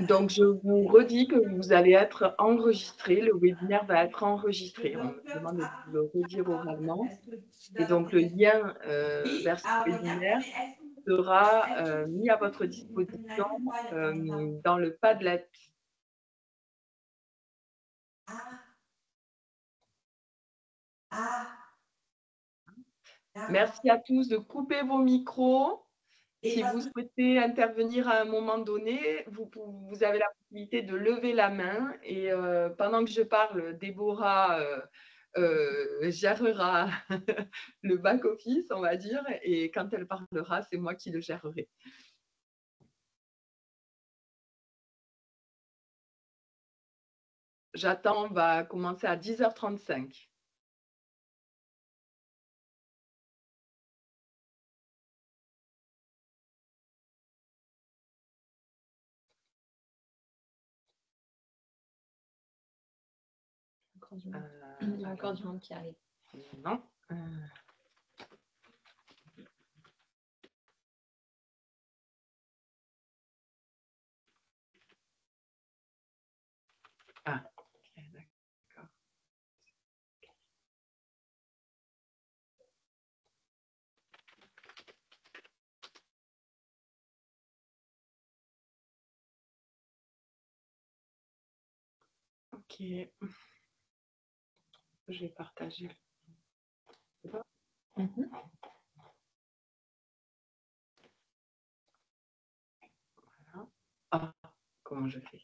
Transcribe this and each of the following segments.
Donc, je vous redis que vous allez être enregistré. Le webinaire va être enregistré. On me demande de vous le redire oralement. Et donc, le lien vers ce webinaire sera mis à votre disposition dans le Padlet. Merci à tous de couper vos micros. Si vous souhaitez intervenir à un moment donné, vous avez la possibilité de lever la main et pendant que je parle, Déborah gérera le back-office, on va dire, et quand elle parlera, c'est moi qui le gérerai. J'attends, on va commencer à 10h35. Il y a encore du monde qui arrive. Non. Ah, ok, d'accord. Ok. Je vais partager. Mhm. Voilà. Ah, comment je fais?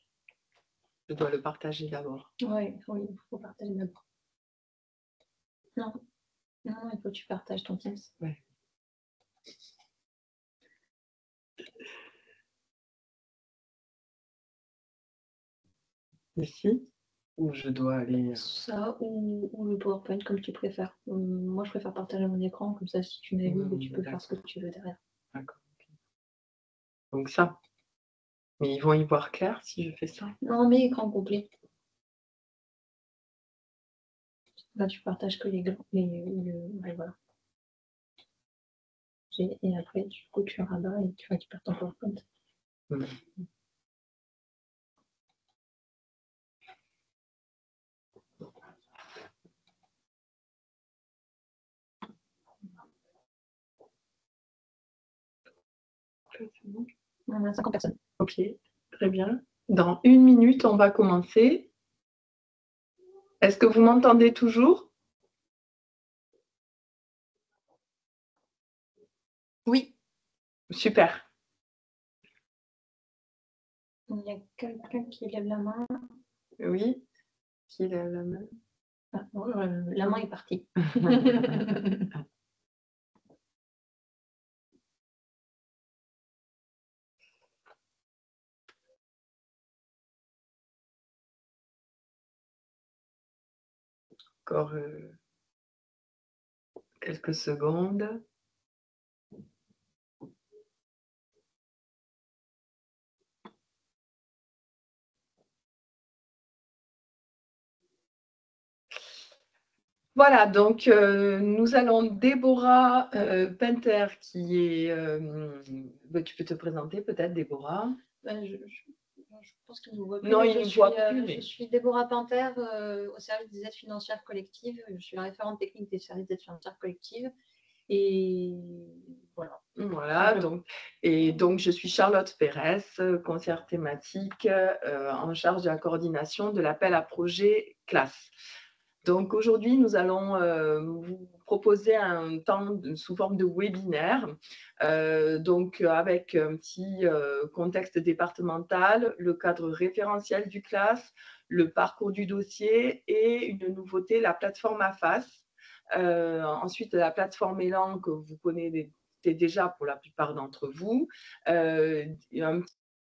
Je dois le partager d'abord. Oui, il faut partager d'abord. Non, il faut que tu partages ton Teams. Ouais. Ici, ou je dois aller. Ça ou le PowerPoint, comme tu préfères. Moi, je préfère partager mon écran, comme ça, si tu navigues, tu peux faire ce que tu veux derrière. D'accord. Donc ça. Mais ils vont y voir clair si je fais ça? Non, mais écran complet. Là, tu partages que les ouais, voilà. Et après, du coup, tu rabats et tu récupères ton PowerPoint. Mmh. On a 50 personnes. Ok, très bien. Dans 1 minute, on va commencer. Est-ce que vous m'entendez toujours? Oui. Super. Il y a quelqu'un qui lève la main. Oui. Qui lève la main? Ah, bon, la main est partie. Encore quelques secondes. Voilà, donc nous allons Déborah Pinter qui est... tu peux te présenter peut-être, Déborah? Je pense qu'il ne nous voit plus. Non, il ne voit plus. Je suis Déborah Pinter au service des aides financières collectives. Je suis la référente technique des services d'aide financière collective. Et voilà. Voilà, donc je suis Charlotte Pérez, conseillère thématique en charge de la coordination de l'appel à projet classe. Donc aujourd'hui, nous allons vous proposer un temps sous forme de webinaire, donc avec un petit contexte départemental, le cadre référentiel du classe, le parcours du dossier et une nouveauté, la plateforme AFAS. Ensuite, la plateforme Elan que vous connaissez déjà pour la plupart d'entre vous. Un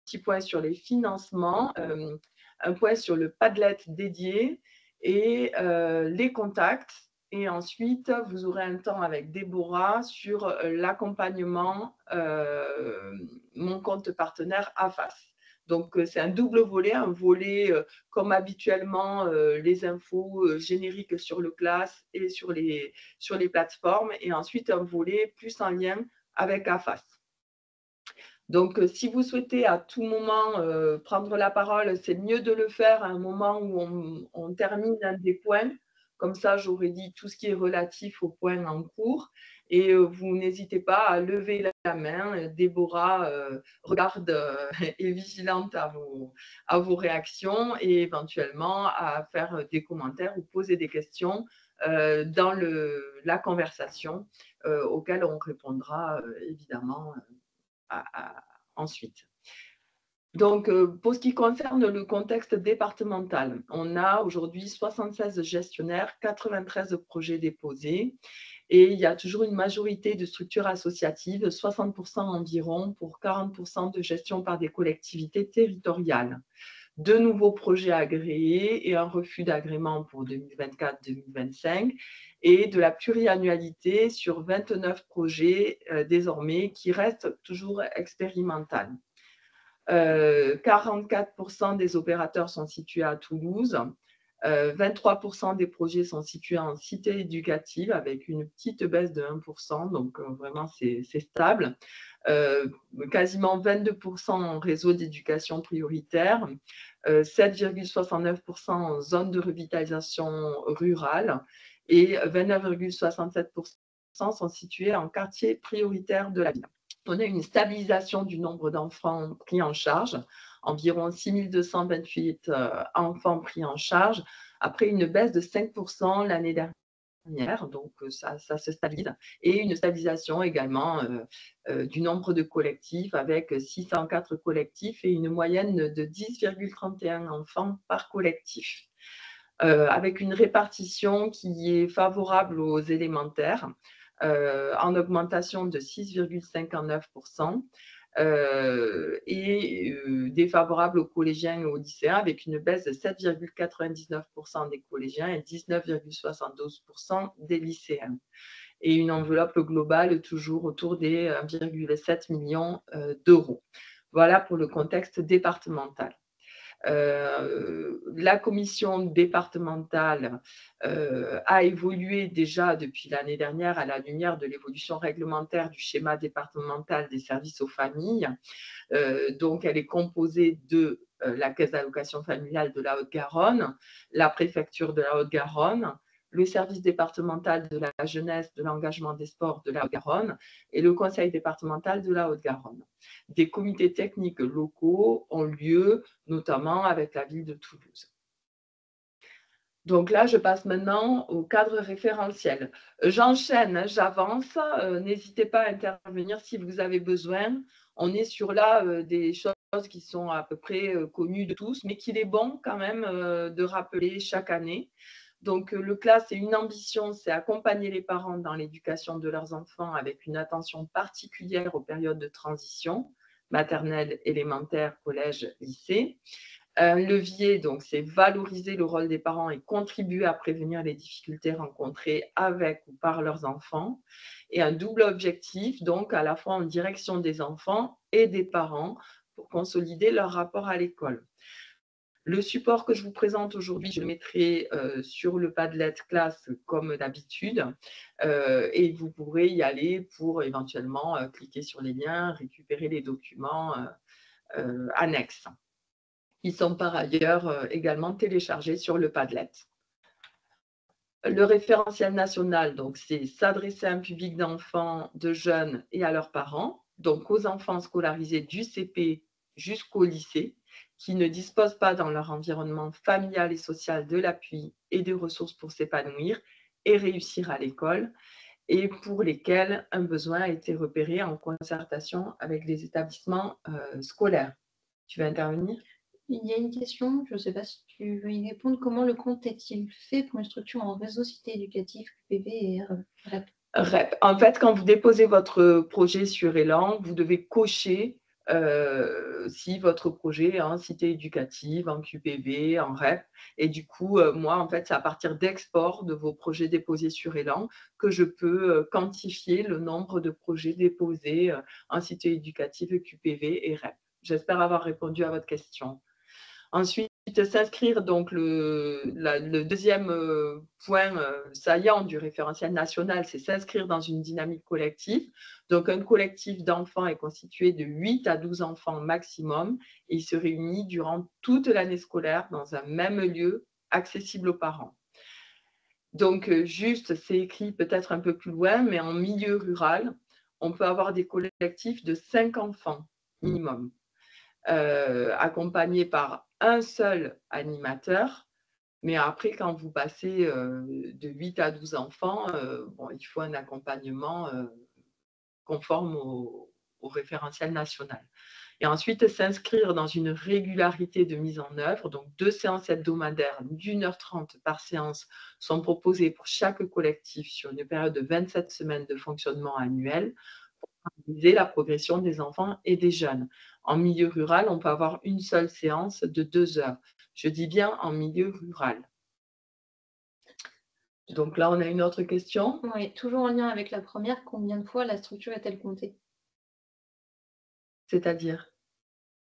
petit point sur les financements, un point sur le Padlet dédié et les contacts. Et ensuite, vous aurez un temps avec Déborah sur l'accompagnement, mon compte partenaire AFAS. Donc, c'est un double volet, un volet comme habituellement les infos génériques sur le classe et sur les plateformes, et ensuite un volet plus en lien avec AFAS. Donc, si vous souhaitez à tout moment prendre la parole, c'est mieux de le faire à un moment où on termine un des points. Comme ça, j'aurais dit tout ce qui est relatif au point en cours. Et vous n'hésitez pas à lever la main. Déborah regarde est vigilante à vos réactions et éventuellement à faire des commentaires ou poser des questions dans la conversation auxquelles on répondra évidemment ensuite. Donc, pour ce qui concerne le contexte départemental, on a aujourd'hui 76 gestionnaires, 93 projets déposés, et il y a toujours une majorité de structures associatives, 60% environ, pour 40% de gestion par des collectivités territoriales. 2 nouveaux projets agréés et un refus d'agrément pour 2024-2025, et de la pluriannualité sur 29 projets désormais qui restent toujours expérimentales. 44% des opérateurs sont situés à Toulouse. 23% des projets sont situés en cité éducative avec une petite baisse de 1%, donc vraiment c'est stable. Quasiment 22% en réseau d'éducation prioritaire, 7,69% en zone de revitalisation rurale et 29,67% sont situés en quartier prioritaire de la ville. On a une stabilisation du nombre d'enfants pris en charge, environ 6 228 enfants pris en charge, après une baisse de 5% l'année dernière, donc ça se stabilise, et une stabilisation également du nombre de collectifs avec 604 collectifs et une moyenne de 10,31 enfants par collectif. Avec une répartition qui est favorable aux élémentaires, en augmentation de 6,59%, et défavorable aux collégiens et aux lycéens avec une baisse de 7,99% des collégiens et 19,72% des lycéens. Et une enveloppe globale toujours autour des 1,7 million d'euros. Voilà pour le contexte départemental. La commission départementale a évolué déjà depuis l'année dernière à la lumière de l'évolution réglementaire du schéma départemental des services aux familles. Donc, elle est composée de la Caisse d'allocation familiale de la Haute-Garonne, la préfecture de la Haute-Garonne, le service départemental de la jeunesse, de l'engagement des sports de la Haute-Garonne et le conseil départemental de la Haute-Garonne. Des comités techniques locaux ont lieu, notamment avec la ville de Toulouse. Donc là, je passe maintenant au cadre référentiel. J'enchaîne, j'avance. N'hésitez pas à intervenir si vous avez besoin. On est sur là des choses qui sont à peu près connues de tous, mais qu'il est bon quand même de rappeler chaque année. Donc, le CLAS, c'est une ambition, c'est accompagner les parents dans l'éducation de leurs enfants avec une attention particulière aux périodes de transition, maternelle, élémentaire, collège, lycée. Un levier, donc, c'est valoriser le rôle des parents et contribuer à prévenir les difficultés rencontrées avec ou par leurs enfants. Et un double objectif, donc, à la fois en direction des enfants et des parents pour consolider leur rapport à l'école. Le support que je vous présente aujourd'hui, je le mettrai sur le Padlet classe comme d'habitude et vous pourrez y aller pour éventuellement cliquer sur les liens, récupérer les documents annexes. Ils sont par ailleurs également téléchargés sur le Padlet. Le référentiel national, donc, c'est s'adresser à un public d'enfants, de jeunes et à leurs parents, donc aux enfants scolarisés du CP jusqu'au lycée, qui ne disposent pas dans leur environnement familial et social de l'appui et des ressources pour s'épanouir et réussir à l'école, et pour lesquels un besoin a été repéré en concertation avec les établissements scolaires. Tu veux intervenir ? Il y a une question, je ne sais pas si tu veux y répondre. Comment le compte est-il fait pour une structure en réseau cité éducative, QPV et REP? REP. En fait, quand vous déposez votre projet sur Élan, vous devez cocher si votre projet est en cité éducative, en QPV, en REP. Et du coup, moi, en fait, c'est à partir d'export de vos projets déposés sur Élan que je peux quantifier le nombre de projets déposés en cité éducative, QPV et REP. J'espère avoir répondu à votre question. Ensuite, s'inscrire, donc le deuxième point saillant du référentiel national, c'est s'inscrire dans une dynamique collective. Donc, un collectif d'enfants est constitué de 8 à 12 enfants maximum et il se réunit durant toute l'année scolaire dans un même lieu accessible aux parents. Donc, juste, c'est écrit peut-être un peu plus loin, mais en milieu rural, on peut avoir des collectifs de 5 enfants minimum, accompagnés par un seul animateur. Mais après, quand vous passez de 8 à 12 enfants, bon, il faut un accompagnement conforme au référentiel national. Et ensuite, s'inscrire dans une régularité de mise en œuvre. Donc, 2 séances hebdomadaires d'1h30 par séance sont proposées pour chaque collectif sur une période de 27 semaines de fonctionnement annuel pour analyser la progression des enfants et des jeunes. En milieu rural, on peut avoir une seule séance de 2 heures. Je dis bien en milieu rural. Donc là, on a une autre question. Oui, toujours en lien avec la première, combien de fois la structure est-elle comptée? C'est-à-dire,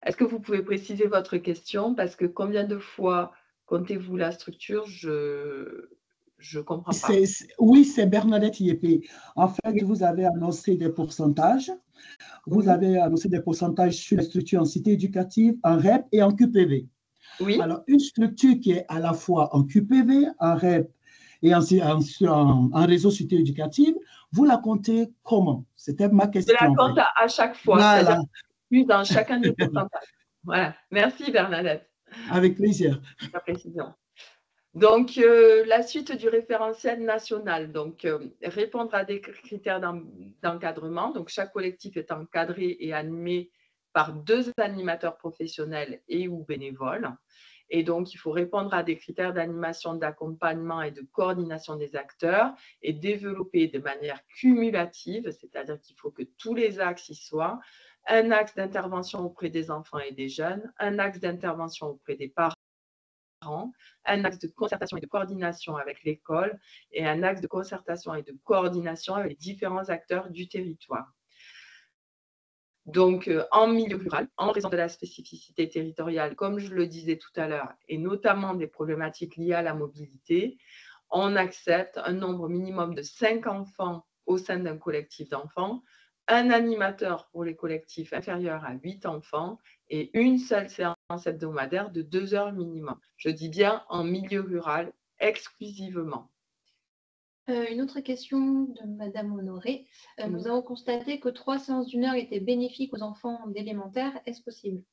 est-ce que vous pouvez préciser votre question? Parce que combien de fois comptez-vous la structure? Je comprends pas. Oui, c'est Bernadette Yépé. En fait, Oui. vous avez annoncé des pourcentages. Vous Oui. avez annoncé des pourcentages sur les structures en cité éducative, en REP et en QPV. Oui. Alors, une structure qui est à la fois en QPV, en REP et en réseau cité éducative, vous la comptez comment? C'était ma question. Je la compte à chaque fois, voilà. c'est-à-dire plus dans chacun des pourcentages. Voilà. Merci Bernadette. Avec plaisir. La précision. Donc, la suite du référentiel national, donc répondre à des critères d'encadrement. Donc, chaque collectif est encadré et animé par 2 animateurs professionnels et ou bénévoles. Et donc, il faut répondre à des critères d'animation, d'accompagnement et de coordination des acteurs et développer de manière cumulative, c'est-à-dire qu'il faut que tous les axes y soient, un axe d'intervention auprès des enfants et des jeunes, un axe d'intervention auprès des parents, un axe de concertation et de coordination avec l'école et un axe de concertation et de coordination avec les différents acteurs du territoire. Donc, en milieu rural, en raison de la spécificité territoriale, comme je le disais tout à l'heure, et notamment des problématiques liées à la mobilité, on accepte un nombre minimum de 5 enfants au sein d'un collectif d'enfants, un animateur pour les collectifs inférieurs à 8 enfants et une seule séance hebdomadaire de 2 heures minimum. Je dis bien en milieu rural exclusivement. Une autre question de Madame Honoré. Nous avons constaté que 3 séances d'1 heure étaient bénéfiques aux enfants d'élémentaire. Est-ce possible?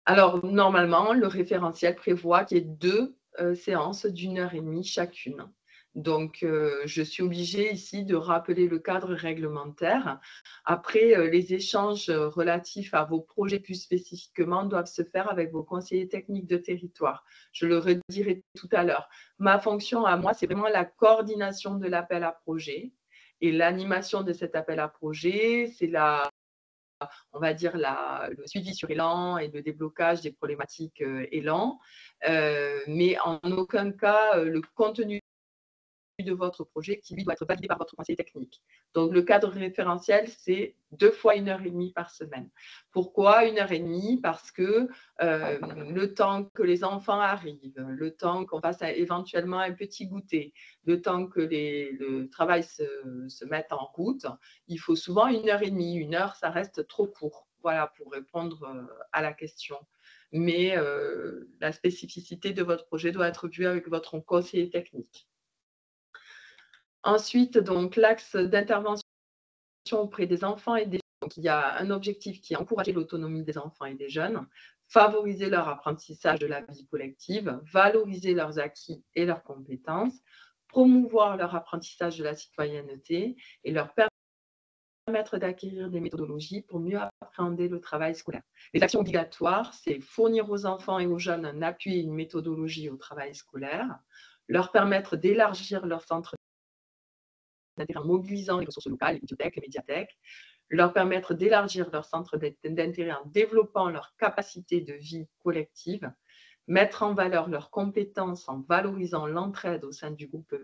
Alors, normalement, le référentiel prévoit qu'il y ait 2 séances d'1h30 chacune. Donc, je suis obligée ici de rappeler le cadre réglementaire. Après, les échanges relatifs à vos projets plus spécifiquement doivent se faire avec vos conseillers techniques de territoire. Je le redirai tout à l'heure. Ma fonction à moi, c'est vraiment la coordination de l'appel à projet. Et l'animation de cet appel à projet, c'est on va dire, le suivi sur Élan et le déblocage des problématiques Élan, mais en aucun cas le contenu de votre projet qui, lui, doit être validé par votre conseiller technique. Donc, le cadre référentiel, c'est 2 fois 1h30 par semaine. Pourquoi 1h30? Parce que le temps que les enfants arrivent, le temps qu'on fasse éventuellement un petit goûter, le temps que le travail se mette en route, il faut souvent 1h30. 1 heure, ça reste trop court. Voilà, pour répondre à la question. Mais la spécificité de votre projet doit être vue avec votre conseiller technique. Ensuite, donc, l'axe d'intervention auprès des enfants et des jeunes. Donc, il y a un objectif qui est encourager l'autonomie des enfants et des jeunes, favoriser leur apprentissage de la vie collective, valoriser leurs acquis et leurs compétences, promouvoir leur apprentissage de la citoyenneté et leur permettre d'acquérir des méthodologies pour mieux appréhender le travail scolaire. Les actions obligatoires, c'est fournir aux enfants et aux jeunes un appui et une méthodologie au travail scolaire, leur permettre d'élargir leur centre d'intérêt en mobilisant les ressources locales, les bibliothèques, les médiathèques, leur permettre d'élargir leur centre d'intérêt en développant leur capacité de vie collective, mettre en valeur leurs compétences en valorisant l'entraide au sein du groupe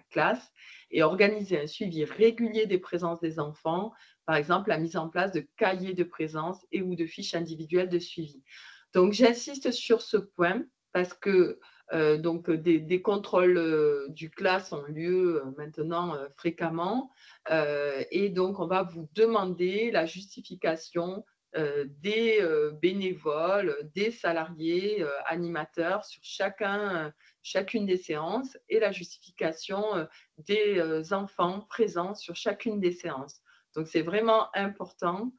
classe et organiser un suivi régulier des présences des enfants, par exemple la mise en place de cahiers de présence et ou de fiches individuelles de suivi. Donc, j'insiste sur ce point parce que donc, des contrôles du classe ont lieu maintenant fréquemment et donc on va vous demander la justification des bénévoles, des salariés animateurs sur chacune des séances et la justification des enfants présents sur chacune des séances. Donc, c'est vraiment important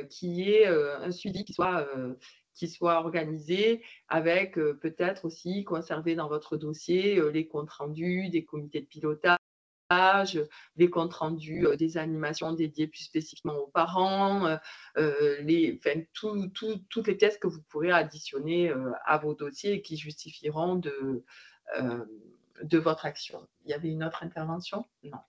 qu'il y ait un suivi qui soit organisé avec peut-être aussi conserver dans votre dossier les comptes rendus des comités de pilotage, les comptes rendus des animations dédiées plus spécifiquement aux parents, toutes les pièces que vous pourrez additionner à vos dossiers et qui justifieront de votre action. Il y avait une autre intervention? Non.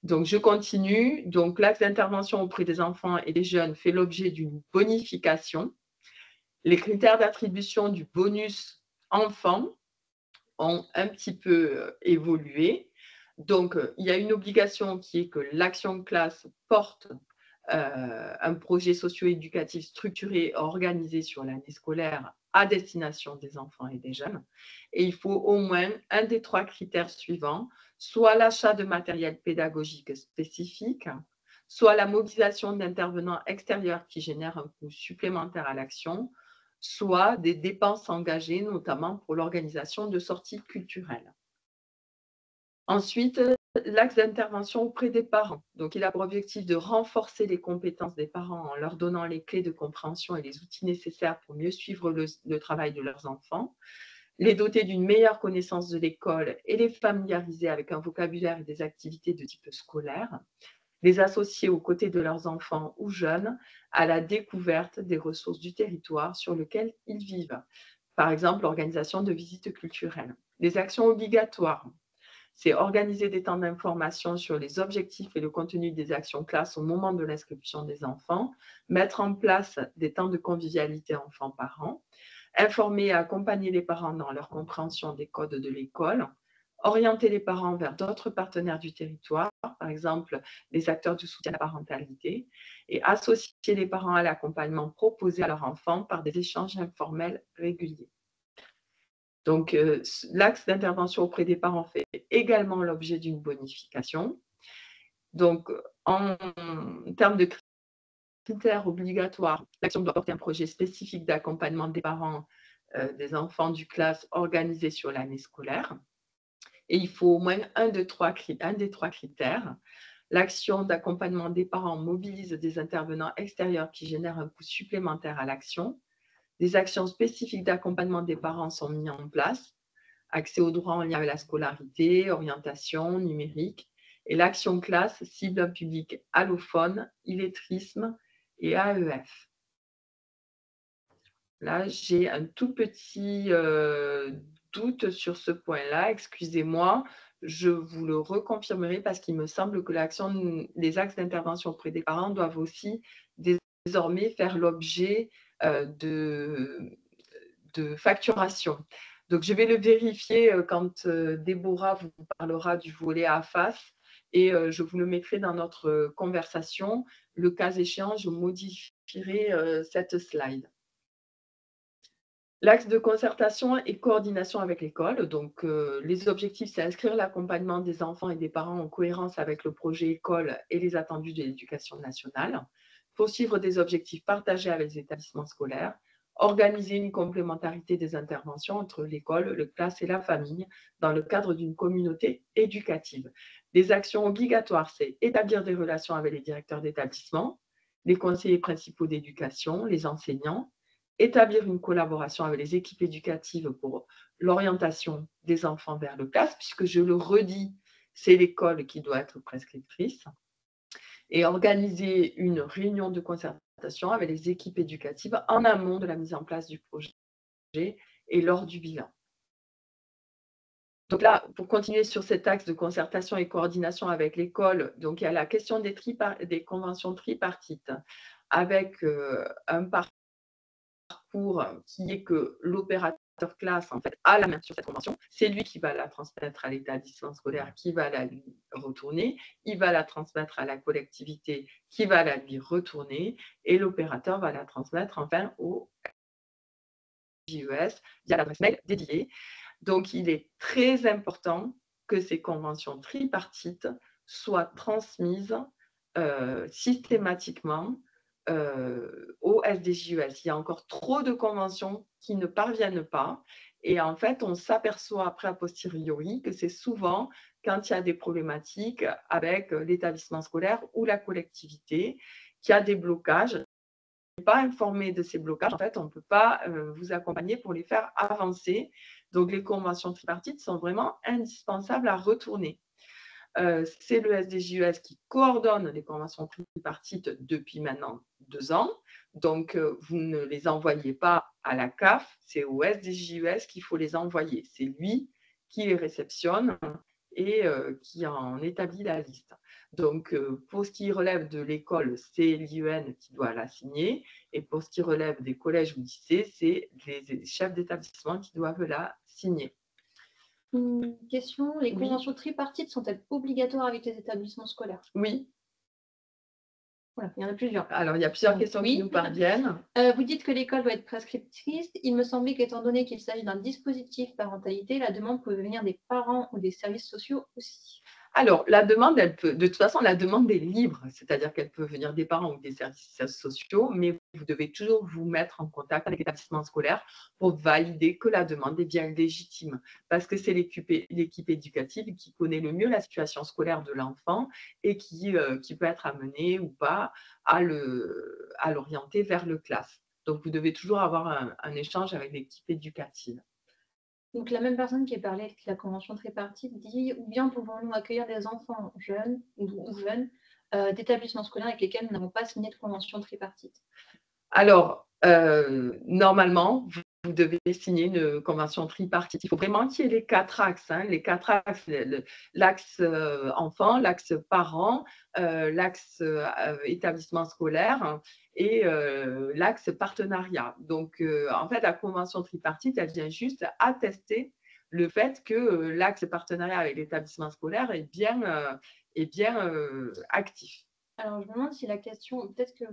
Donc, je continue. Donc, l'axe d'intervention auprès des enfants et des jeunes fait l'objet d'une bonification. Les critères d'attribution du bonus enfant ont un petit peu évolué. Donc, il y a une obligation qui est que l'action de classe porte un projet socio-éducatif structuré, organisé sur l'année scolaire à destination des enfants et des jeunes. Et il faut au moins un des 3 critères suivants, soit l'achat de matériel pédagogique spécifique, soit la mobilisation d'intervenants extérieurs qui génèrent un coût supplémentaire à l'action, soit des dépenses engagées, notamment pour l'organisation de sorties culturelles. Ensuite, l'axe d'intervention auprès des parents. Donc, il a pour objectif de renforcer les compétences des parents en leur donnant les clés de compréhension et les outils nécessaires pour mieux suivre le travail de leurs enfants, les doter d'une meilleure connaissance de l'école et les familiariser avec un vocabulaire et des activités de type scolaire, les associer aux côtés de leurs enfants ou jeunes à la découverte des ressources du territoire sur lequel ils vivent. Par exemple, l'organisation de visites culturelles. Les actions obligatoires. C'est organiser des temps d'information sur les objectifs et le contenu des actions classes au moment de l'inscription des enfants, mettre en place des temps de convivialité enfants-parents, informer et accompagner les parents dans leur compréhension des codes de l'école, orienter les parents vers d'autres partenaires du territoire, par exemple les acteurs du soutien à la parentalité, et associer les parents à l'accompagnement proposé à leur enfant par des échanges informels réguliers. Donc, l'axe d'intervention auprès des parents fait également l'objet d'une bonification. Donc, en termes de critères obligatoires, l'action doit porter un projet spécifique d'accompagnement des parents des enfants du classe organisé sur l'année scolaire. Et il faut au moins un des 3 critères. L'action d'accompagnement des parents mobilise des intervenants extérieurs qui génèrent un coût supplémentaire à l'action. Des actions spécifiques d'accompagnement des parents sont mises en place. Accès aux droits en lien avec la scolarité, orientation, numérique. Et l'action classe cible un public allophone, illettrisme et AEF. Là, j'ai un tout petit doute sur ce point-là, excusez-moi, je vous le reconfirmerai parce qu'il me semble que les axes d'intervention auprès des parents doivent aussi désormais faire l'objet de facturation. Donc, je vais le vérifier quand Déborah vous parlera du volet AFAS et je vous le mettrai dans notre conversation. Le cas échéant, je modifierai cette slide. L'axe de concertation et coordination avec l'école. Donc, les objectifs, c'est inscrire l'accompagnement des enfants et des parents en cohérence avec le projet école et les attendus de l'éducation nationale. Poursuivre des objectifs partagés avec les établissements scolaires. Organiser une complémentarité des interventions entre l'école, le classe et la famille dans le cadre d'une communauté éducative. Les actions obligatoires, c'est établir des relations avec les directeurs d'établissement, les conseillers principaux d'éducation, les enseignants, établir une collaboration avec les équipes éducatives pour l'orientation des enfants vers le classe, puisque je le redis, c'est l'école qui doit être prescriptrice, et organiser une réunion de concertation avec les équipes éducatives en amont de la mise en place du projet et lors du bilan. Donc là, pour continuer sur cet axe de concertation et coordination avec l'école, donc il y a la question des conventions tripartites avec un parcours qui est que l'opérateur classe en fait, a la main sur cette convention. C'est lui qui va la transmettre à l'établissement scolaire, qui va la lui retourner. Il va la transmettre à la collectivité, qui va la lui retourner. Et l'opérateur va la transmettre enfin au JES via l'adresse mail dédiée. Donc, il est très important que ces conventions tripartites soient transmises systématiquement au SDJES. Il y a encore trop de conventions qui ne parviennent pas. Et en fait, on s'aperçoit après a posteriori que c'est souvent quand il y a des problématiques avec l'établissement scolaire ou la collectivité, qu'il y a des blocages. Pas informé de ces blocages, en fait, on ne peut pas vous accompagner pour les faire avancer. Donc, les conventions tripartites sont vraiment indispensables à retourner. C'est le SDJES qui coordonne les conventions tripartites depuis maintenant 2 ans. Donc, vous ne les envoyez pas à la CAF, c'est au SDJES qu'il faut les envoyer. C'est lui qui les réceptionne et qui en établit la liste. Donc, pour ce qui relève de l'école, c'est l'IEN qui doit la signer. Et pour ce qui relève des collèges ou lycées, c'est les chefs d'établissement qui doivent la signer. Une question, les conventions tripartites sont-elles obligatoires avec les établissements scolaires? Oui. Voilà, il y en a plusieurs. Alors, il y a plusieurs questions qui nous parviennent. Vous dites que l'école doit être prescriptrice. Il me semblait qu'étant donné qu'il s'agit d'un dispositif parentalité, la demande pouvait venir des parents ou des services sociaux aussi. Alors, la demande, elle peut, de toute façon, la demande est libre, c'est-à-dire qu'elle peut venir des parents ou des services sociaux, mais vous devez toujours vous mettre en contact avec l'établissement scolaire pour valider que la demande est bien légitime, parce que c'est l'équipe éducative qui connaît le mieux la situation scolaire de l'enfant et qui peut être amenée ou pas à l'orienter vers le classe. Donc, vous devez toujours avoir un échange avec l'équipe éducative. Donc, la même personne qui a parlé de la convention tripartite dit « Ou bien pouvons-nous accueillir des enfants jeunes ou jeunes d'établissements scolaires avec lesquels nous n'avons pas signé de convention tripartite ?» Alors, normalement, vous devez signer une convention tripartite. Il faut vraiment qu'il y ait les 4 axes. Les 4 axes, l'axe enfant, l'axe parent, l'axe établissement scolaire et l'axe partenariat. Donc, en fait, la convention tripartite, elle vient juste attester le fait que l'axe partenariat avec l'établissement scolaire est bien actif. Alors, je me demande si la question, peut-être que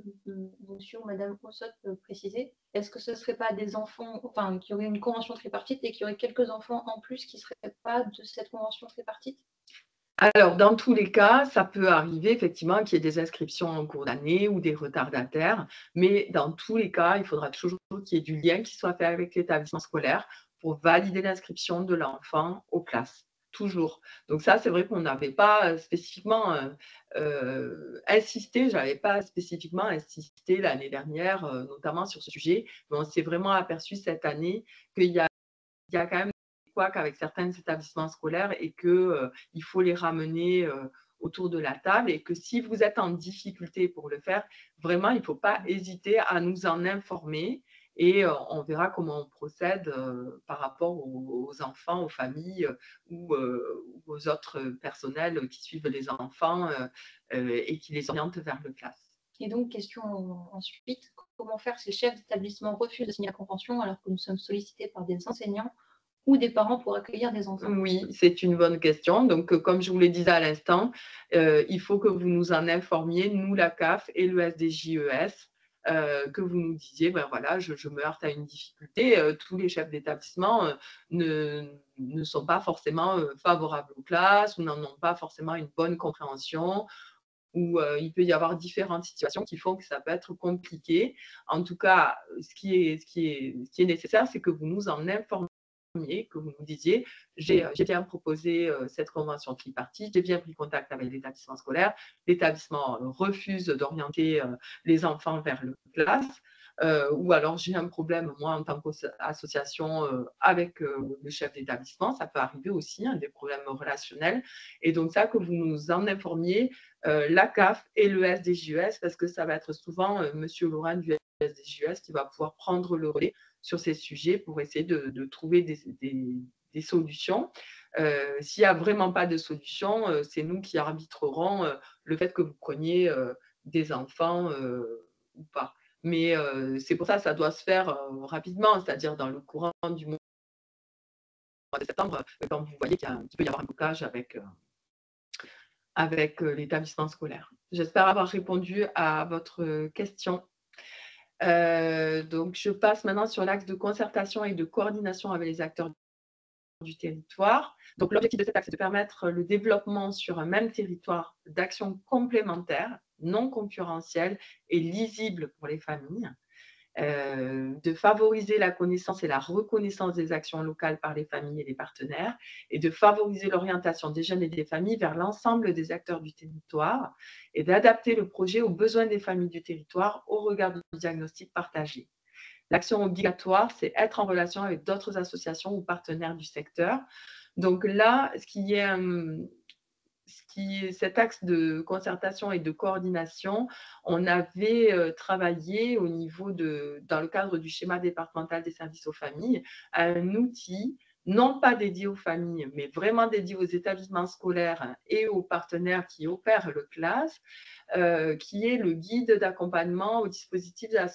monsieur ou madame Ossot peut préciser, est-ce que ce ne serait pas des enfants, enfin, qui auraient une convention tripartite et qui auraient quelques enfants en plus qui ne seraient pas de cette convention tripartite? Alors, dans tous les cas, ça peut arriver effectivement qu'il y ait des inscriptions en cours d'année ou des retardataires, mais dans tous les cas, il faudra toujours qu'il y ait du lien qui soit fait avec l'établissement scolaire pour valider l'inscription de l'enfant aux classes. Toujours. Donc ça, c'est vrai qu'on n'avait pas spécifiquement insisté, je n'avais pas spécifiquement insisté l'année dernière, notamment sur ce sujet, mais on s'est vraiment aperçu cette année qu'il y a quand même des couacs avec certains établissements scolaires et qu'il faut les ramener autour de la table et que si vous êtes en difficulté pour le faire, vraiment, il ne faut pas hésiter à nous en informer et on verra comment on procède par rapport aux enfants, aux familles ou aux autres personnels qui suivent les enfants et qui les orientent vers le classe. Et donc, question ensuite, comment faire si le chef d'établissement refuse de signer la convention alors que nous sommes sollicités par des enseignants ou des parents pour accueillir des enfants? Oui, c'est une bonne question. Donc, comme je vous le disais à l'instant, il faut que vous nous en informiez, nous, la CAF et le SDJES, que vous nous disiez, ben voilà, je me heurte à une difficulté. Tous les chefs d'établissement ne sont pas forcément favorables aux classes ou n'en ont pas forcément une bonne compréhension où il peut y avoir différentes situations qui font que ça peut être compliqué. En tout cas, ce qui est nécessaire, c'est que vous nous en informiez, que vous nous disiez, j'ai bien proposé cette convention tripartite, j'ai bien pris contact avec l'établissement scolaire, l'établissement refuse d'orienter les enfants vers le classe, ou alors j'ai un problème, moi, en tant qu'association, avec le chef d'établissement, ça peut arriver aussi, des problèmes relationnels, et donc ça, que vous nous en informiez, la CAF et le SDJES, parce que ça va être souvent monsieur Laurent du SDJES qui va pouvoir prendre le relais sur ces sujets pour essayer de trouver des solutions. S'il n'y a vraiment pas de solution, c'est nous qui arbitrerons le fait que vous preniez des enfants ou pas. Mais c'est pour ça que ça doit se faire rapidement, c'est-à-dire dans le courant du de septembre, quand vous voyez qu'il peut y avoir un blocage avec l'établissement scolaire. J'espère avoir répondu à votre question. Donc, je passe maintenant sur l'axe de concertation et de coordination avec les acteurs du territoire. Donc, l'objectif de cet axe est de permettre le développement sur un même territoire d'actions complémentaires, non concurrentielles et lisibles pour les familles. De favoriser la connaissance et la reconnaissance des actions locales par les familles et les partenaires, et de favoriser l'orientation des jeunes et des familles vers l'ensemble des acteurs du territoire, et d'adapter le projet aux besoins des familles du territoire au regard du diagnostic partagé. L'action obligatoire, c'est être en relation avec d'autres associations ou partenaires du secteur. Donc là, cet axe de concertation et de coordination, on avait travaillé au niveau dans le cadre du schéma départemental des services aux familles, un outil non pas dédié aux familles, mais vraiment dédié aux établissements scolaires et aux partenaires qui opèrent le CLAS, qui est le guide d'accompagnement au dispositif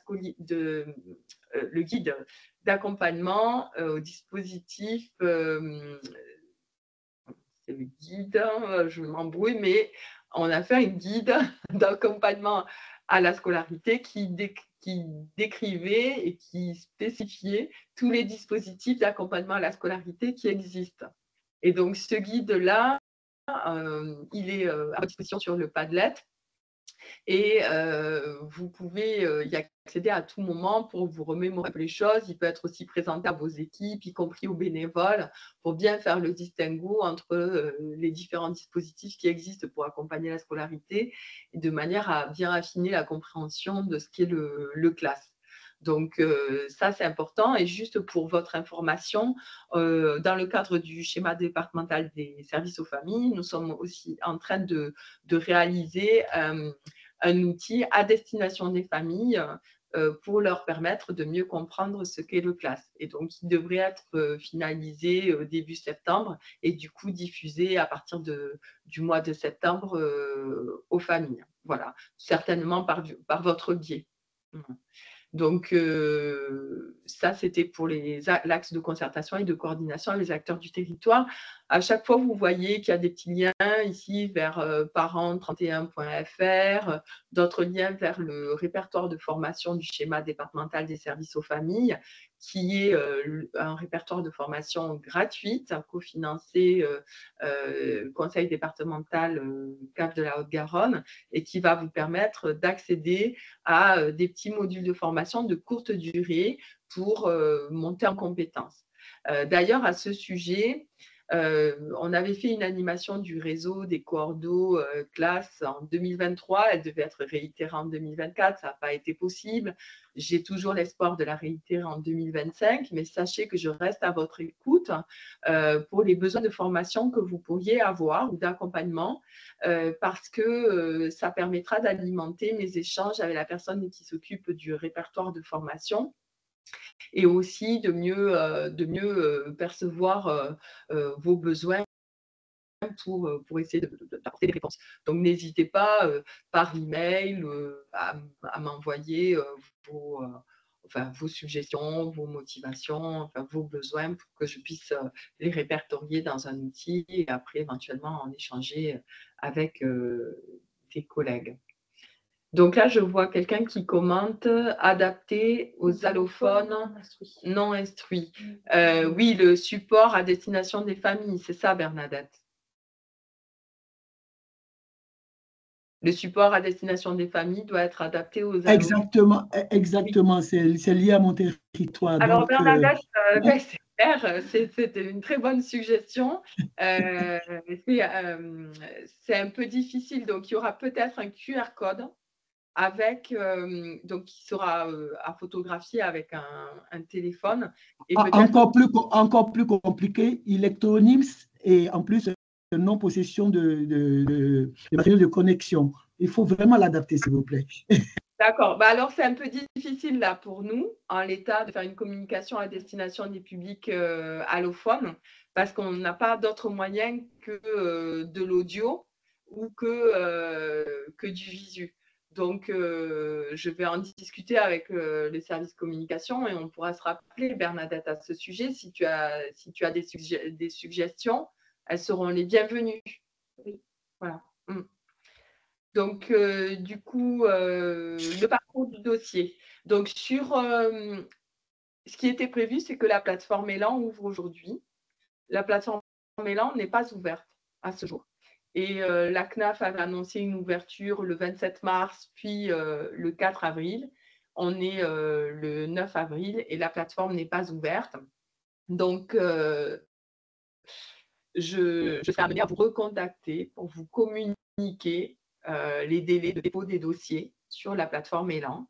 le guide d'accompagnement au dispositif c'est le guide, je m'embrouille, mais on a fait un guide d'accompagnement à la scolarité qui décrivait et qui spécifiait tous les dispositifs d'accompagnement à la scolarité qui existent. Et donc, ce guide-là, il est à votre disposition sur le Padlet. Et vous pouvez y accéder à tout moment pour vous remémorer les choses. Il peut être aussi présenté à vos équipes, y compris aux bénévoles, pour bien faire le distinguo entre les différents dispositifs qui existent pour accompagner la scolarité, et de manière à bien affiner la compréhension de ce qu'est le CLAS. Donc, ça, c'est important. Et juste pour votre information, dans le cadre du schéma départemental des services aux familles, nous sommes aussi en train de réaliser un outil à destination des familles pour leur permettre de mieux comprendre ce qu'est le CLAS. Et donc, il devrait être finalisé début septembre et du coup diffusé à partir du mois de septembre aux familles. Voilà, certainement par votre biais. Donc, ça, c'était pour l'axe de concertation et de coordination avec les acteurs du territoire. À chaque fois, vous voyez qu'il y a des petits liens ici vers parents31.fr, d'autres liens vers le répertoire de formation du schéma départemental des services aux familles, qui est un répertoire de formation gratuite, cofinancé conseil départemental CAF de la Haute-Garonne, et qui va vous permettre d'accéder à des petits modules de formation de courte durée pour monter en compétences. D'ailleurs, à ce sujet, on avait fait une animation du réseau des coordos CLAS en 2023. Elle devait être réitérée en 2024. Ça n'a pas été possible. J'ai toujours l'espoir de la réitérer en 2025, mais sachez que je reste à votre écoute pour les besoins de formation que vous pourriez avoir ou d'accompagnement, parce que ça permettra d'alimenter mes échanges avec la personne qui s'occupe du répertoire de formation, et aussi de mieux percevoir vos besoins pour essayer d'apporter des réponses. Donc, n'hésitez pas par email à m'envoyer vos suggestions, vos motivations, vos besoins pour que je puisse les répertorier dans un outil et après éventuellement en échanger avec des collègues. Donc là, je vois quelqu'un qui commente adapté aux allophones non instruits. Oui, le support à destination des familles, c'est ça, Bernadette. Le support à destination des familles doit être adapté aux allophones. Exactement, c'est lié à mon territoire. Alors, donc, Bernadette, c'est clair, c'était une très bonne suggestion. C'est un peu difficile, donc il y aura peut-être un QR code avec, donc qui sera à photographier avec un téléphone. Et encore plus compliqué, électronymes et en plus non-possession de matériel de connexion. Il faut vraiment l'adapter, s'il vous plaît. D'accord. Bah alors, c'est un peu difficile là pour nous, en l'état, de faire une communication à destination des publics allophones, parce qu'on n'a pas d'autre moyen que de l'audio ou que du visu. Donc, je vais en discuter avec les services communication et on pourra se rappeler, Bernadette, à ce sujet. Si tu as des suggestions, elles seront les bienvenues. Oui. Voilà. Donc, du coup, le parcours du dossier. Donc, sur ce qui était prévu, c'est que la plateforme Élan ouvre aujourd'hui. La plateforme Élan n'est pas ouverte à ce jour. Et la CNAF avait annoncé une ouverture le 27 mars, puis le 4 avril. On est le 9 avril et la plateforme n'est pas ouverte. Donc, je serai amenée à vous recontacter pour vous communiquer les délais de dépôt des dossiers sur la plateforme Élan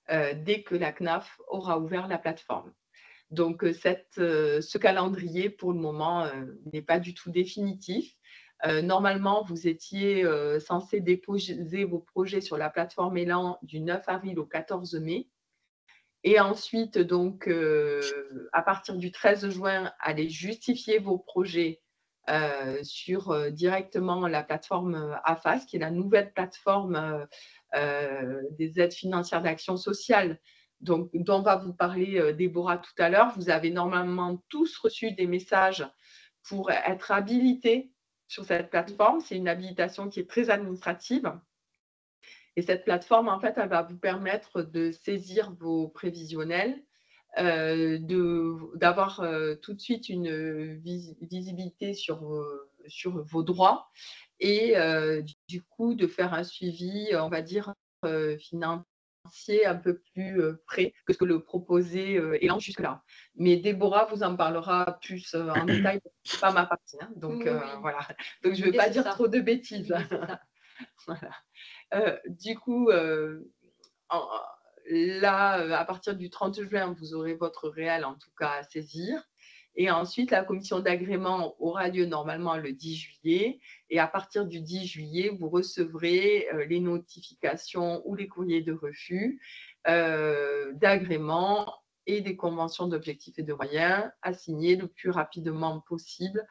dès que la CNAF aura ouvert la plateforme. Donc, ce calendrier, pour le moment, n'est pas du tout définitif. Normalement, vous étiez censé déposer vos projets sur la plateforme Élan du 9 avril au 14 mai. Et ensuite, donc, à partir du 13 juin, allez justifier vos projets sur directement la plateforme AFAS, qui est la nouvelle plateforme des aides financières d'action sociale, donc, dont va vous parler Déborah tout à l'heure. Vous avez normalement tous reçu des messages pour être habilités sur cette plateforme. C'est une habilitation qui est très administrative. Et cette plateforme, en fait, elle va vous permettre de saisir vos prévisionnels, d'avoir tout de suite une visibilité sur vos droits et du coup de faire un suivi, on va dire, financier un peu plus près que ce que le proposait Élan jusque-là. Mais Déborah vous en parlera plus en détail, ce n'est pas ma partie. Hein, donc oui. voilà. Donc je ne vais pas dire trop de bêtises. Voilà. Du coup, là, à partir du 30 juin, vous aurez votre réel en tout cas à saisir. Et ensuite, la commission d'agrément aura lieu normalement le 10 juillet. Et à partir du 10 juillet, vous recevrez les notifications ou les courriers de refus d'agrément et des conventions d'objectifs et de moyens à signer le plus rapidement possible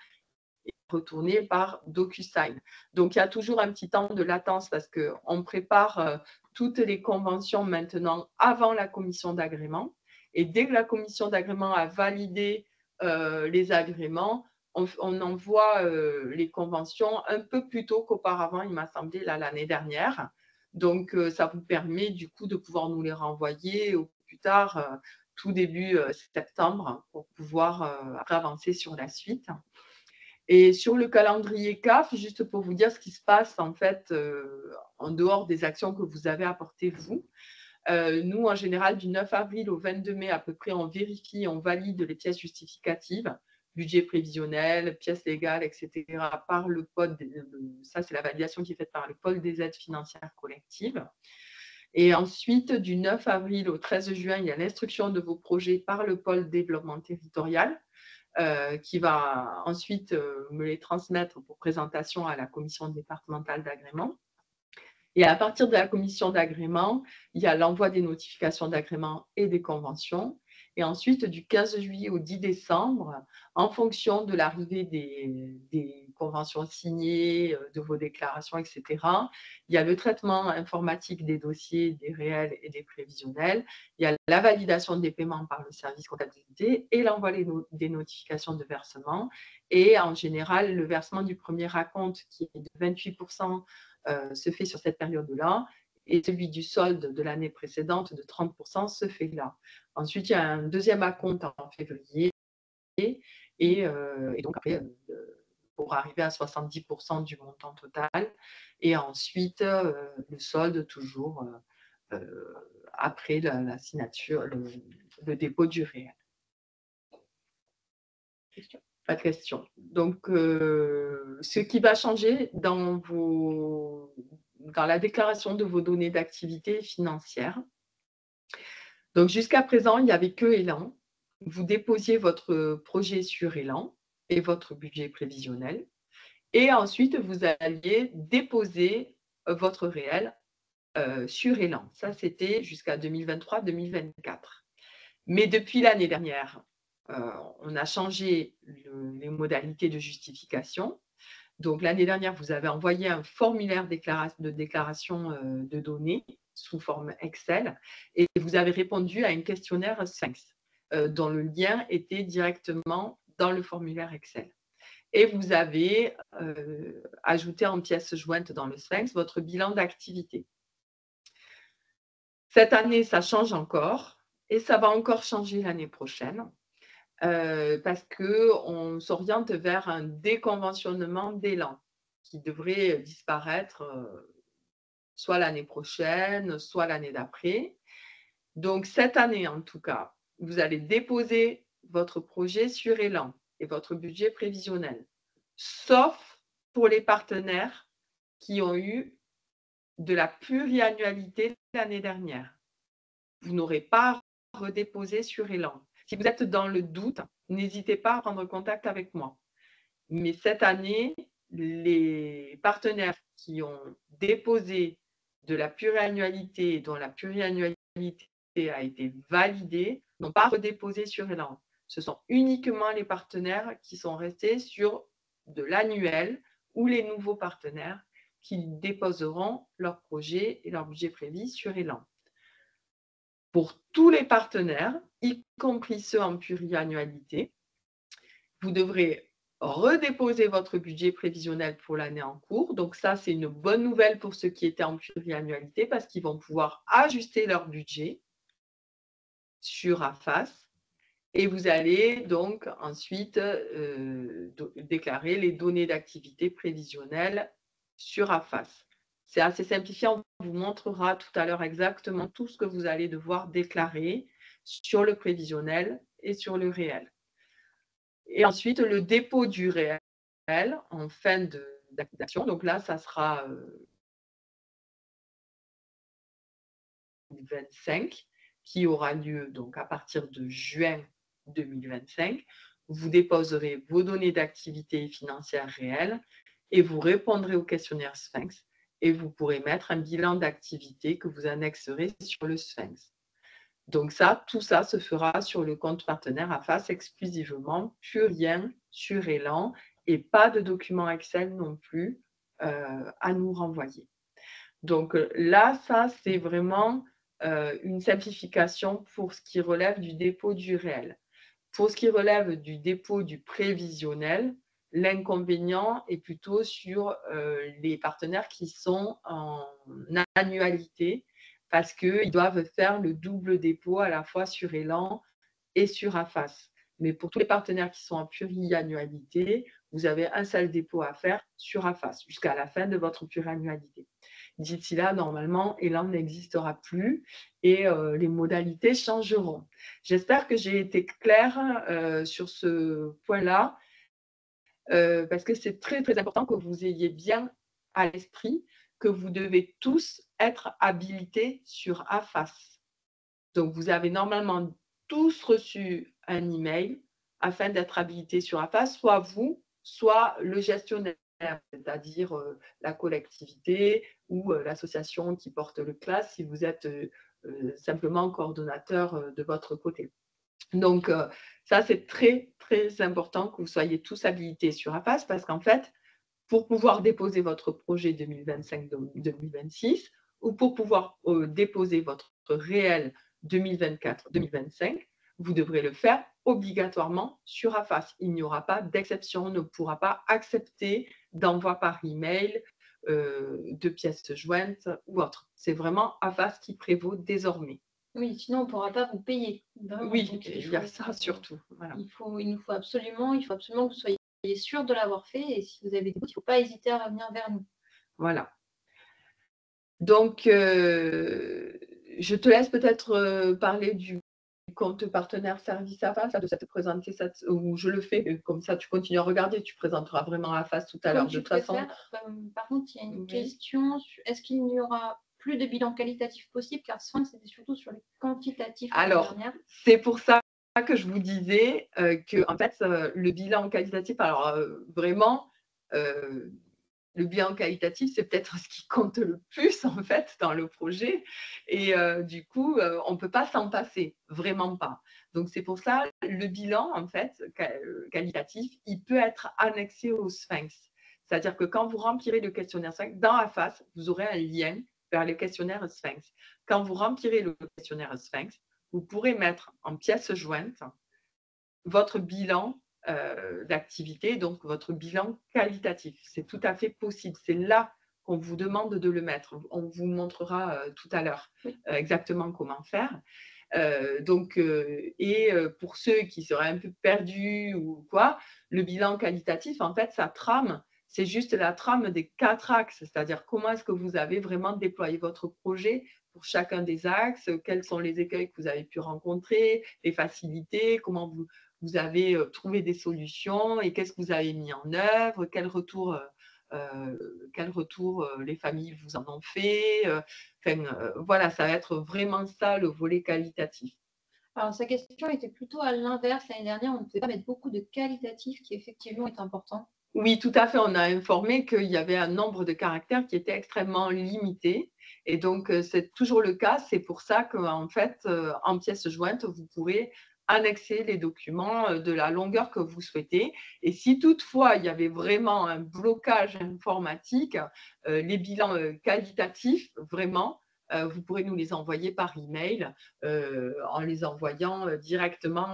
et retourner par DocuSign. Donc, il y a toujours un petit temps de latence parce qu'on prépare toutes les conventions maintenant avant la commission d'agrément. Et dès que la commission d'agrément a validé les agréments, on envoie les conventions un peu plus tôt qu'auparavant, il m'a semblé, l'année dernière. Donc, ça vous permet du coup de pouvoir nous les renvoyer au plus tard, tout début septembre, pour pouvoir avancer sur la suite. Et sur le calendrier CAF, juste pour vous dire ce qui se passe en fait en dehors des actions que vous avez apportées vous, nous en général du 9 avril au 22 mai à peu près, on vérifie, on valide les pièces justificatives, budget prévisionnel, pièces légales, etc. par le pôle, ça c'est la validation qui est faite par le pôle des aides financières collectives. Et ensuite, du 9 avril au 13 juin, il y a l'instruction de vos projets par le pôle développement territorial. Qui va ensuite me les transmettre pour présentation à la commission départementale d'agrément. Et à partir de la commission d'agrément, il y a l'envoi des notifications d'agrément et des conventions. Et ensuite, du 15 juillet au 10 décembre, en fonction de l'arrivée des conventions signées, de vos déclarations, etc., il y a le traitement informatique des dossiers, des réels et des prévisionnels. Il y a la validation des paiements par le service comptabilité et l'envoi des notifications de versement. Et en général, le versement du premier acompte, qui est de 28%, se fait sur cette période-là, et celui du solde de l'année précédente de 30% se fait là. Ensuite, il y a un deuxième acompte en février, et donc après, pour arriver à 70% du montant total, et ensuite le solde toujours après la signature, le dépôt du réel. Pas de question. Donc, ce qui va changer dans la déclaration de vos données d'activité financière. Donc, jusqu'à présent, il n'y avait que Élan. Vous déposiez votre projet sur Élan et votre budget prévisionnel. Et ensuite, vous alliez déposer votre réel sur Élan. Ça, c'était jusqu'à 2023-2024. Mais depuis l'année dernière, on a changé les modalités de justification. Donc, l'année dernière, vous avez envoyé un formulaire de déclaration de données sous forme Excel et vous avez répondu à un questionnaire Sphinx dont le lien était directement dans le formulaire Excel. Et vous avez ajouté en pièce jointe dans le Sphinx votre bilan d'activité. Cette année, ça change encore et ça va encore changer l'année prochaine parce qu'on s'oriente vers un déconventionnement d'élan qui devrait disparaître soit l'année prochaine, soit l'année d'après. Donc, cette année, en tout cas, vous allez déposer votre projet sur Élan et votre budget prévisionnel, sauf pour les partenaires qui ont eu de la pluriannualité l'année dernière. Vous n'aurez pas à redéposer sur Élan. Si vous êtes dans le doute, n'hésitez pas à prendre contact avec moi. Mais cette année, les partenaires qui ont déposé de la pluriannualité, dont la pluriannualité a été validée, n'ont pas redéposé sur Élan. Ce sont uniquement les partenaires qui sont restés sur de l'annuel ou les nouveaux partenaires qui déposeront leur projet et leur budget prévu sur Élan. Pour tous les partenaires, y compris ceux en pluriannualité, vous devrez redéposer votre budget prévisionnel pour l'année en cours. Donc ça, c'est une bonne nouvelle pour ceux qui étaient en pluriannualité parce qu'ils vont pouvoir ajuster leur budget sur AFAS. Et vous allez donc ensuite déclarer les données d'activité prévisionnelles sur AFAS. C'est assez simplifié, on vous montrera tout à l'heure exactement tout ce que vous allez devoir déclarer sur le prévisionnel et sur le réel. Et ensuite, le dépôt du réel en fin d'action. Donc là, ça sera 2025, qui aura lieu donc à partir de juin 2025. Vous déposerez vos données d'activité financière réelles et vous répondrez au questionnaire Sphinx et vous pourrez mettre un bilan d'activité que vous annexerez sur le Sphinx. Donc ça, tout ça se fera sur le compte partenaire AFAS exclusivement, plus rien sur Élan et pas de document Excel non plus à nous renvoyer. Donc là, ça, c'est vraiment une simplification pour ce qui relève du dépôt du réel. Pour ce qui relève du dépôt du prévisionnel, l'inconvénient est plutôt sur les partenaires qui sont en annualité parce qu'ils doivent faire le double dépôt à la fois sur Élan et sur AFAS. Mais pour tous les partenaires qui sont en pluriannualité, vous avez un seul dépôt à faire sur AFAS jusqu'à la fin de votre pluriannualité. D'ici là, normalement, Élan n'existera plus et les modalités changeront. J'espère que j'ai été claire sur ce point-là parce que c'est très, très important que vous ayez bien à l'esprit que vous devez tous être habilités sur AFAS. Donc, vous avez normalement tous reçu un email afin d'être habilités sur AFAS, soit vous, soit le gestionnaire, c'est-à-dire la collectivité ou l'association qui porte le class si vous êtes simplement coordonnateur de votre côté. Donc, ça, c'est très, très important que vous soyez tous habilités sur AFAS parce qu'en fait, pour pouvoir déposer votre projet 2025-2026 ou pour pouvoir déposer votre réel 2024-2025, vous devrez le faire obligatoirement sur AFAS. Il n'y aura pas d'exception, on ne pourra pas accepter d'envoi par email, de pièces jointes ou autre. C'est vraiment AFAS qui prévaut désormais. Oui, sinon on ne pourra pas vous payer. Vraiment. Oui, il y a ça surtout. Voilà. Il nous faut absolument que vous soyez sûr de l'avoir fait et si vous avez des doutes, il ne faut pas hésiter à revenir vers nous. Voilà. Donc, je te laisse peut-être parler du compte partenaire service AFAS, de cette présenter, où je le fais, comme ça tu continues à regarder, tu présenteras vraiment AFAS tout à l'heure de toute façon. Par contre, il y a une question, est-ce qu'il n'y aura plus de bilan qualitatif possible, car souvent c'était surtout sur le quantitatif. Alors, c'est pour ça que je vous disais que en fait, le bilan qualitatif, alors vraiment, le bilan qualitatif, c'est peut-être ce qui compte le plus en fait dans le projet. Et du coup, on ne peut pas s'en passer, vraiment pas. Donc, c'est pour ça, le bilan en fait qualitatif, il peut être annexé au Sphinx. C'est-à-dire que quand vous remplirez le questionnaire Sphinx, dans AFAS, vous aurez un lien vers le questionnaire Sphinx. Quand vous remplirez le questionnaire Sphinx, vous pourrez mettre en pièce jointe votre bilan d'activité, donc votre bilan qualitatif. C'est tout à fait possible. C'est là qu'on vous demande de le mettre. On vous montrera tout à l'heure exactement comment faire. Pour ceux qui seraient un peu perdus ou quoi, le bilan qualitatif, en fait, sa trame, c'est juste la trame des 4 axes, c'est-à-dire comment est-ce que vous avez vraiment déployé votre projet pour chacun des axes, quels sont les écueils que vous avez pu rencontrer, les facilités, comment vous avez trouvé des solutions et qu'est-ce que vous avez mis en œuvre, quel retour les familles vous en ont fait. Voilà, ça va être vraiment ça le volet qualitatif. Alors, sa question était plutôt à l'inverse. L'année dernière, on ne pouvait pas mettre beaucoup de qualitatif qui effectivement est important. Oui, tout à fait. On a informé qu'il y avait un nombre de caractères qui était extrêmement limité. Et donc, c'est toujours le cas. C'est pour ça qu'en fait, en pièce jointe, vous pourrez annexer les documents de la longueur que vous souhaitez. Et si toutefois, il y avait vraiment un blocage informatique, les bilans qualitatifs, vraiment, vous pourrez nous les envoyer par email en les envoyant directement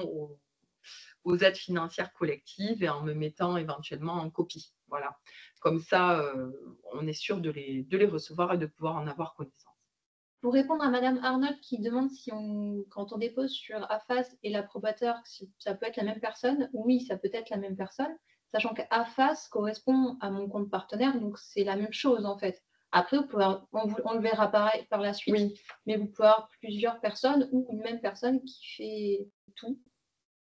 aux aides financières collectives et en me mettant éventuellement en copie. Voilà. Comme ça, on est sûr de les recevoir et de pouvoir en avoir connaissance. Pour répondre à Madame Arnold qui demande si quand on dépose sur AFAS et l'approbateur, si ça peut être la même personne, oui, ça peut être la même personne, sachant qu'AFAS correspond à mon compte partenaire, donc c'est la même chose en fait. Après, on le verra pareil par la suite, oui. Mais vous pouvez avoir plusieurs personnes ou une même personne qui fait tout.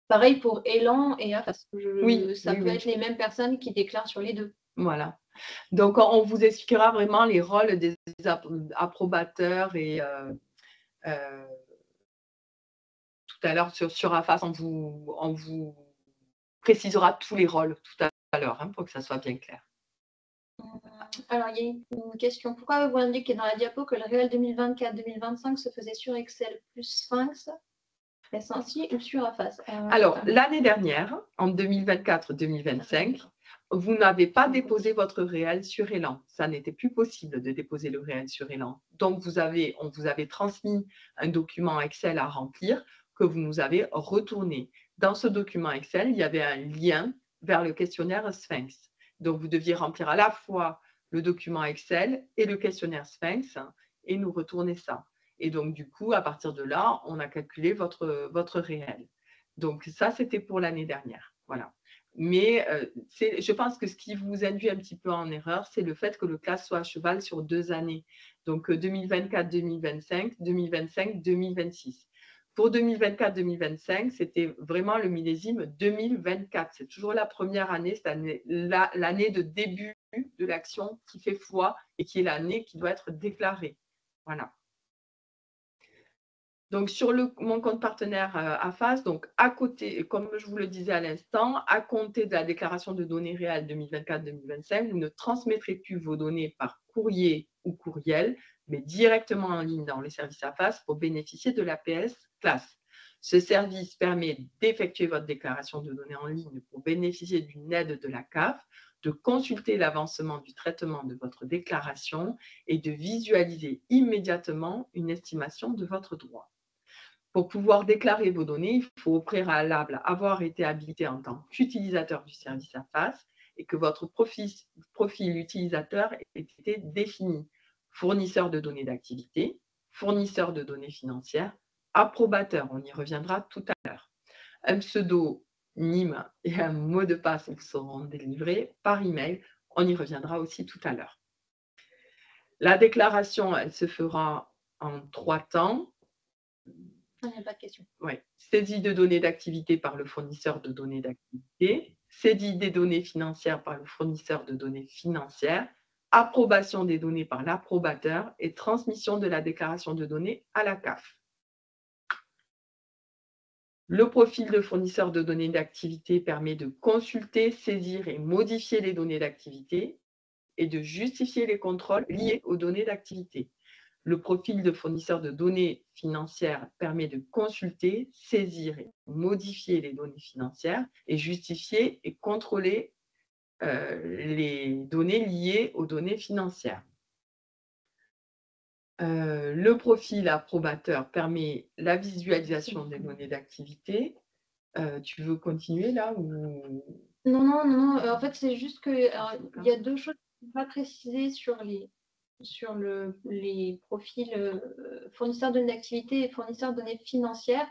Pareil pour Elan et AFAS. Ça peut être les mêmes personnes qui déclarent sur les deux. Voilà. Donc, on vous expliquera vraiment les rôles des approbateurs et tout à l'heure sur AFAS, on vous précisera tous les rôles tout à l'heure pour que ça soit bien clair. Alors, il y a une question. Pourquoi vous indiquez dans la diapo que le réel 2024-2025 se faisait sur Excel plus Sphinx? Est-ce ainsi ou sur AFAS? Alors, l'année dernière, en 2024-2025, vous n'avez pas déposé votre réel sur Elan. Ça n'était plus possible de déposer le réel sur Elan. Donc, on vous avait transmis un document Excel à remplir que vous nous avez retourné. Dans ce document Excel, il y avait un lien vers le questionnaire Sphinx. Donc, vous deviez remplir à la fois le document Excel et le questionnaire Sphinx et nous retourner ça. Et donc, du coup, à partir de là, on a calculé votre réel. Donc, ça, c'était pour l'année dernière. Voilà. Mais je pense que ce qui vous induit un petit peu en erreur, c'est le fait que le classe soit à cheval sur 2 années. Donc, 2024-2025, 2025-2026. Pour 2024-2025, c'était vraiment le millésime 2024. C'est toujours la première année, c'est l'année de début de l'action qui fait foi et qui est l'année qui doit être déclarée. Voilà. Donc, sur mon compte partenaire AFAS, donc à côté, comme je vous le disais à l'instant, à compter de la déclaration de données réelles 2024-2025, vous ne transmettrez plus vos données par courrier ou courriel, mais directement en ligne dans le service AFAS pour bénéficier de l'APS classe. Ce service permet d'effectuer votre déclaration de données en ligne pour bénéficier d'une aide de la CAF, de consulter l'avancement du traitement de votre déclaration et de visualiser immédiatement une estimation de votre droit. Pour pouvoir déclarer vos données, il faut au préalable avoir été habilité en tant qu'utilisateur du service AFAS et que votre profil utilisateur ait été défini. Fournisseur de données d'activité, fournisseur de données financières, approbateur, on y reviendra tout à l'heure. Un pseudonyme et un mot de passe vous seront délivrés par email, on y reviendra aussi tout à l'heure. La déclaration, elle se fera en 3 temps. Il n'y a pas de question. Oui. Saisie de données d'activité par le fournisseur de données d'activité, saisie des données financières par le fournisseur de données financières, approbation des données par l'approbateur et transmission de la déclaration de données à la CAF. Le profil de fournisseur de données d'activité permet de consulter, saisir et modifier les données d'activité et de justifier les contrôles liés aux données d'activité. Le profil de fournisseur de données financières permet de consulter, saisir et modifier les données financières et justifier et contrôler les données liées aux données financières. Le profil approbateur permet la visualisation des données d'activité. Tu veux continuer là ou... Non. En fait, c'est juste que il y a deux choses qu'on pas préciser sur les profils fournisseurs de données d'activité et fournisseurs de données financières.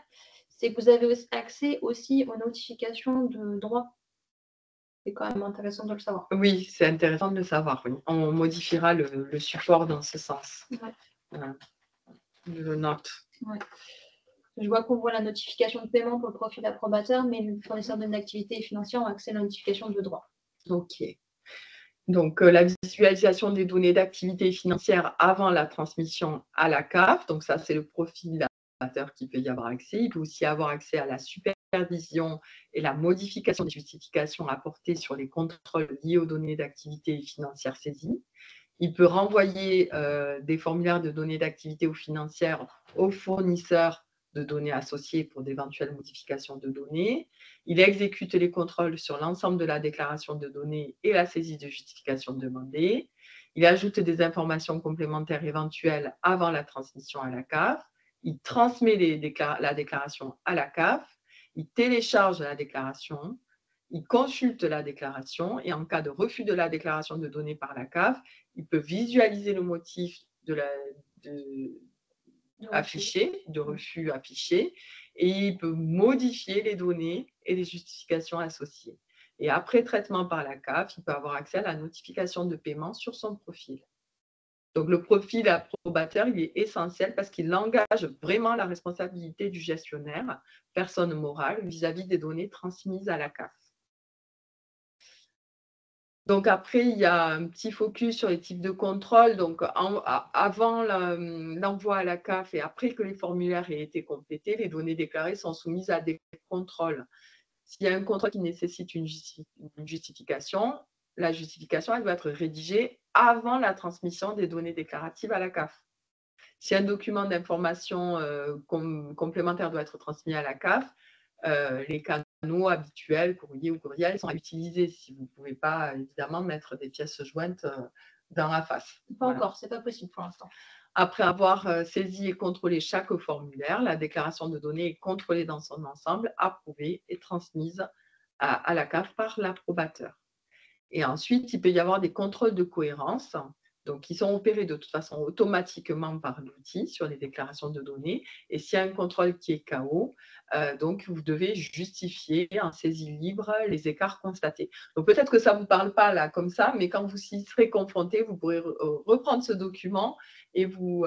C'est que vous avez accès aussi aux notifications de droit. C'est quand même intéressant de le savoir. Oui, c'est intéressant de le savoir. Oui. On modifiera le support dans ce sens. Ouais. Voilà. Je le note. Ouais. Je vois qu'on voit la notification de paiement pour le profil approbateur, mais le fournisseur de données d'activité financière a accès à la notification de droit. OK. Donc, la visualisation des données d'activité financière avant la transmission à la CAF. Donc, ça, c'est le profil approbateur qui peut y avoir accès. Il peut aussi avoir accès à la supervision et la modification des justifications apportées sur les contrôles liés aux données d'activité financière saisies. Il peut renvoyer des formulaires de données d'activité ou financières aux fournisseurs de données associées pour d'éventuelles modifications de données. Il exécute les contrôles sur l'ensemble de la déclaration de données et la saisie de justification demandée. Il ajoute des informations complémentaires éventuelles avant la transmission à la CAF. Il transmet la déclaration à la CAF. Il télécharge la déclaration. Il consulte la déclaration et en cas de refus de la déclaration de données par la CAF, il peut visualiser le motif de refus affiché, et il peut modifier les données et les justifications associées. Et après traitement par la CAF, il peut avoir accès à la notification de paiement sur son profil. Donc, le profil approbateur, il est essentiel parce qu'il engage vraiment la responsabilité du gestionnaire, personne morale, vis-à-vis des données transmises à la CAF. Donc après, il y a un petit focus sur les types de contrôle. Donc avant l'envoi à la CAF et après que les formulaires aient été complétés, les données déclarées sont soumises à des contrôles. S'il y a un contrôle qui nécessite une justification, la justification, elle doit être rédigée avant la transmission des données déclaratives à la CAF. Si un document d'information complémentaire doit être transmis à la CAF, les canaux habituels, courrier ou courriel, sont à utiliser si vous ne pouvez pas, évidemment, mettre des pièces jointes dans la face. Pas encore, ce n'est pas possible pour l'instant. Après avoir saisi et contrôlé chaque formulaire, la déclaration de données est contrôlée dans son ensemble, approuvée et transmise à la CAF par l'approbateur. Et ensuite, il peut y avoir des contrôles de cohérence, donc qui sont opérés de toute façon automatiquement par l'outil sur les déclarations de données. Et s'il y a un contrôle qui est KO, donc vous devez justifier en saisie libre les écarts constatés. Donc peut-être que ça ne vous parle pas là comme ça, mais quand vous y serez confronté, vous pourrez reprendre ce document et vous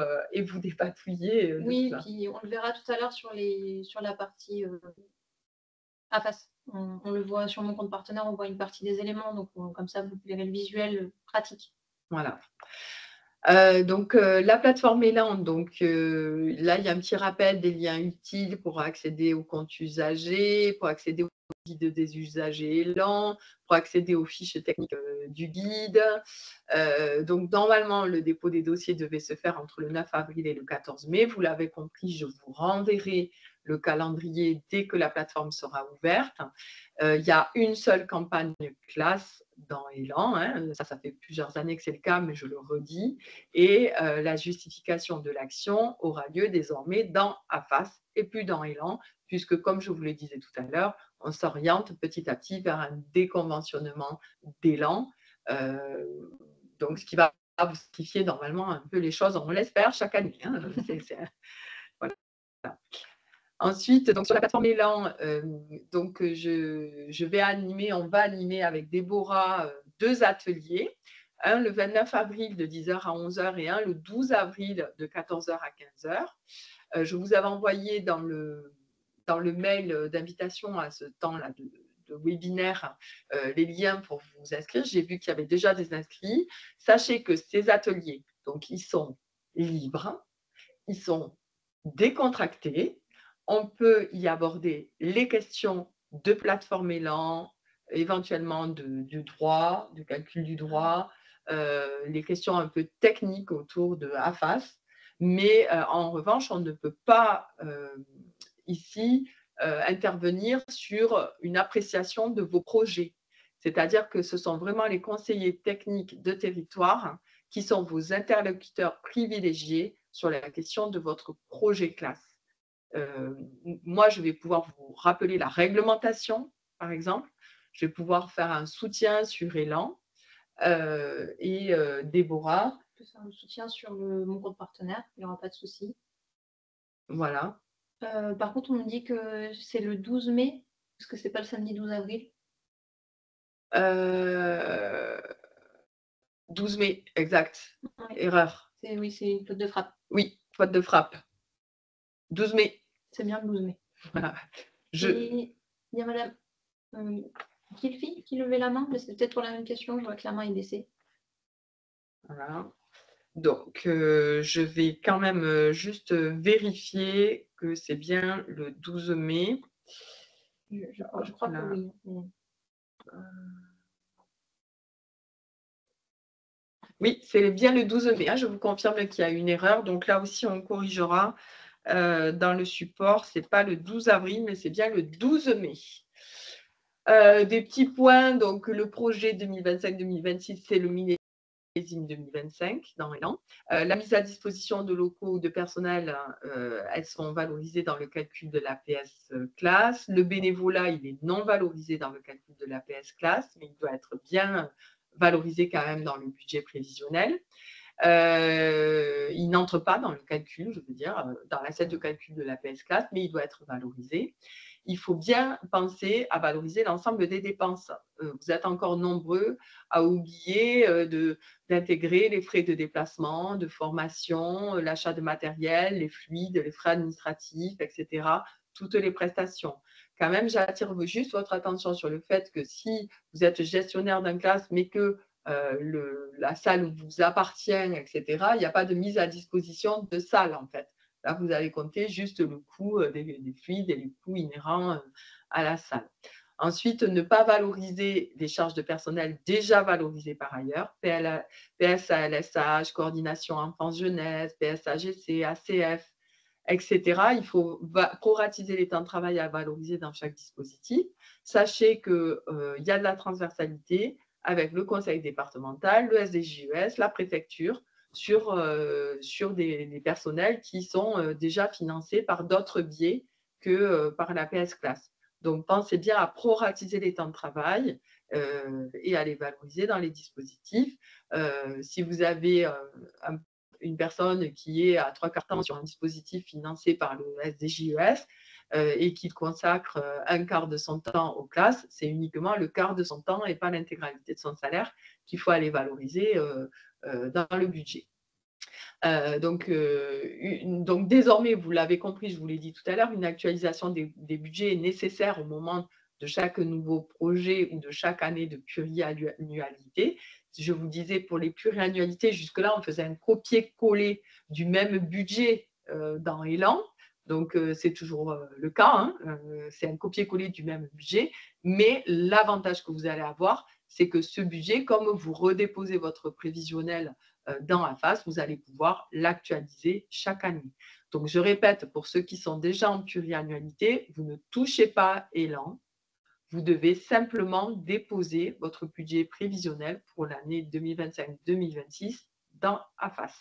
dépatouiller. Oui, puis on le verra tout à l'heure sur la partie à face. On le voit sur mon compte partenaire, on voit une partie des éléments, donc comme ça vous verrez le visuel pratique. Voilà. Donc, la plateforme Elan, donc là, il y a un petit rappel des liens utiles pour accéder au compte usager, pour accéder au guide des usagers Elan, pour accéder aux fiches techniques du guide. Donc, normalement, le dépôt des dossiers devait se faire entre le 9 avril et le 14 mai. Vous l'avez compris, je vous renverrai le calendrier dès que la plateforme sera ouverte. Il y a une seule campagne classe dans Elan, hein. Ça fait plusieurs années que c'est le cas, mais je le redis. Et la justification de l'action aura lieu désormais dans AFAS et plus dans Elan, puisque, comme je vous le disais tout à l'heure, on s'oriente petit à petit vers un déconventionnement d'Elan. Donc, ce qui va simplifier normalement un peu les choses, on l'espère, chaque année. Hein. Voilà. Ensuite, donc sur la plateforme Elan, donc on va animer avec Déborah 2 ateliers, un le 29 avril de 10h à 11h et un le 12 avril de 14h à 15h. Je vous avais envoyé dans le mail d'invitation à ce temps-là de webinaire les liens pour vous inscrire. J'ai vu qu'il y avait déjà des inscrits. Sachez que ces ateliers, donc ils sont libres, ils sont décontractés. On peut y aborder les questions de plateforme Elan, éventuellement du droit, du calcul du droit, les questions un peu techniques autour de AFAS. Mais en revanche, on ne peut pas ici intervenir sur une appréciation de vos projets. C'est-à-dire que ce sont vraiment les conseillers techniques de territoire qui sont vos interlocuteurs privilégiés sur la question de votre projet classe. Moi, je vais pouvoir vous rappeler la réglementation, par exemple. Je vais pouvoir faire un soutien sur Élan et Déborah. Je peux faire un soutien sur mon compte partenaire, il n'y aura pas de souci. Voilà. Par contre, on me dit que c'est le 12 mai, parce que c'est pas le samedi 12 avril. 12 mai, exact. Ouais. Erreur. Oui, c'est une faute de frappe. Oui, faute de frappe. 12 mai. C'est bien le 12 mai. Voilà. Et il y a madame Kilfi qui levait la main, mais c'est peut-être pour la même question, je vois que la main est baissée. Voilà. Donc, je vais quand même juste vérifier que c'est bien le 12 mai. Je crois que oui. Oui, c'est bien le 12 mai. Je vous confirme qu'il y a une erreur. Donc là aussi, on corrigera dans le support. Ce n'est pas le 12 avril, mais c'est bien le 12 mai. Des petits points. Donc, le projet 2025-2026, c'est le millésime 2025 dans Élan. La mise à disposition de locaux ou de personnel, elles sont valorisées dans le calcul de l'APS classe. Le bénévolat, il est non valorisé dans le calcul de l'APS classe, mais il doit être bien valorisé quand même dans le budget prévisionnel. Il n'entre pas dans le calcul, je veux dire, dans l'assiette de calcul de l'APS classe, mais il doit être valorisé. Il faut bien penser à valoriser l'ensemble des dépenses. Vous êtes encore nombreux à oublier d'intégrer les frais de déplacement, de formation, l'achat de matériel, les fluides, les frais administratifs, etc., toutes les prestations. Quand même, j'attire juste votre attention sur le fait que si vous êtes gestionnaire d'une classe, mais que la salle vous appartient, etc., il n'y a pas de mise à disposition de salle, en fait. Là, vous allez compter juste le coût des fluides et les coûts inhérents à la salle. Ensuite, ne pas valoriser des charges de personnel déjà valorisées par ailleurs, PSA, LSH, coordination enfance-jeunesse, PSAGC, ACF, etc. Il faut proratiser les temps de travail à valoriser dans chaque dispositif. Sachez qu'il y a de la transversalité avec le conseil départemental, le SDJES, la préfecture, sur des personnels qui sont déjà financés par d'autres biais que par la PS Classe. Donc, pensez bien à proratiser les temps de travail et à les valoriser dans les dispositifs. Si vous avez une personne qui est à 3/4 temps sur un dispositif financé par le SDJES et qui consacre un quart de son temps aux classes, c'est uniquement le quart de son temps et pas l'intégralité de son salaire qu'il faut aller valoriser dans le budget. Donc, désormais, vous l'avez compris, je vous l'ai dit tout à l'heure, une actualisation des budgets est nécessaire au moment de chaque nouveau projet ou de chaque année de pluriannualité. Je vous disais, pour les pluriannualités, jusque-là, on faisait un copier-coller du même budget dans Élan. Donc, c'est toujours le cas, c'est un copier-coller du même budget, mais l'avantage que vous allez avoir, c'est que ce budget, comme vous redéposez votre prévisionnel dans AFAS, vous allez pouvoir l'actualiser chaque année. Donc, je répète, pour ceux qui sont déjà en pluriannualité, vous ne touchez pas Élan. Vous devez simplement déposer votre budget prévisionnel pour l'année 2025-2026 dans AFAS.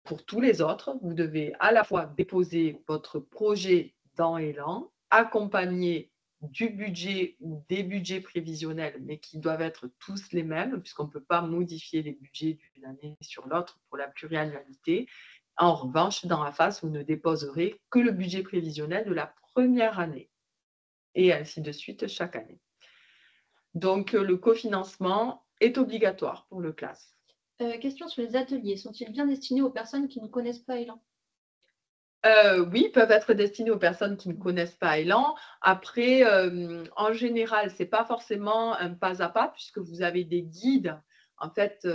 Pour tous les autres, vous devez à la fois déposer votre projet dans Élan, accompagner du budget ou des budgets prévisionnels, mais qui doivent être tous les mêmes, puisqu'on ne peut pas modifier les budgets d'une année sur l'autre pour la pluriannualité. En revanche, dans AFAS, vous ne déposerez que le budget prévisionnel de la première année, et ainsi de suite chaque année. Donc, le cofinancement est obligatoire pour le classe. Question sur les ateliers. Sont-ils bien destinés aux personnes qui ne connaissent pas Élan ? Oui, peuvent être destinés aux personnes qui ne connaissent pas Élan. Après, en général, ce n'est pas forcément un pas à pas, puisque vous avez des guides en fait,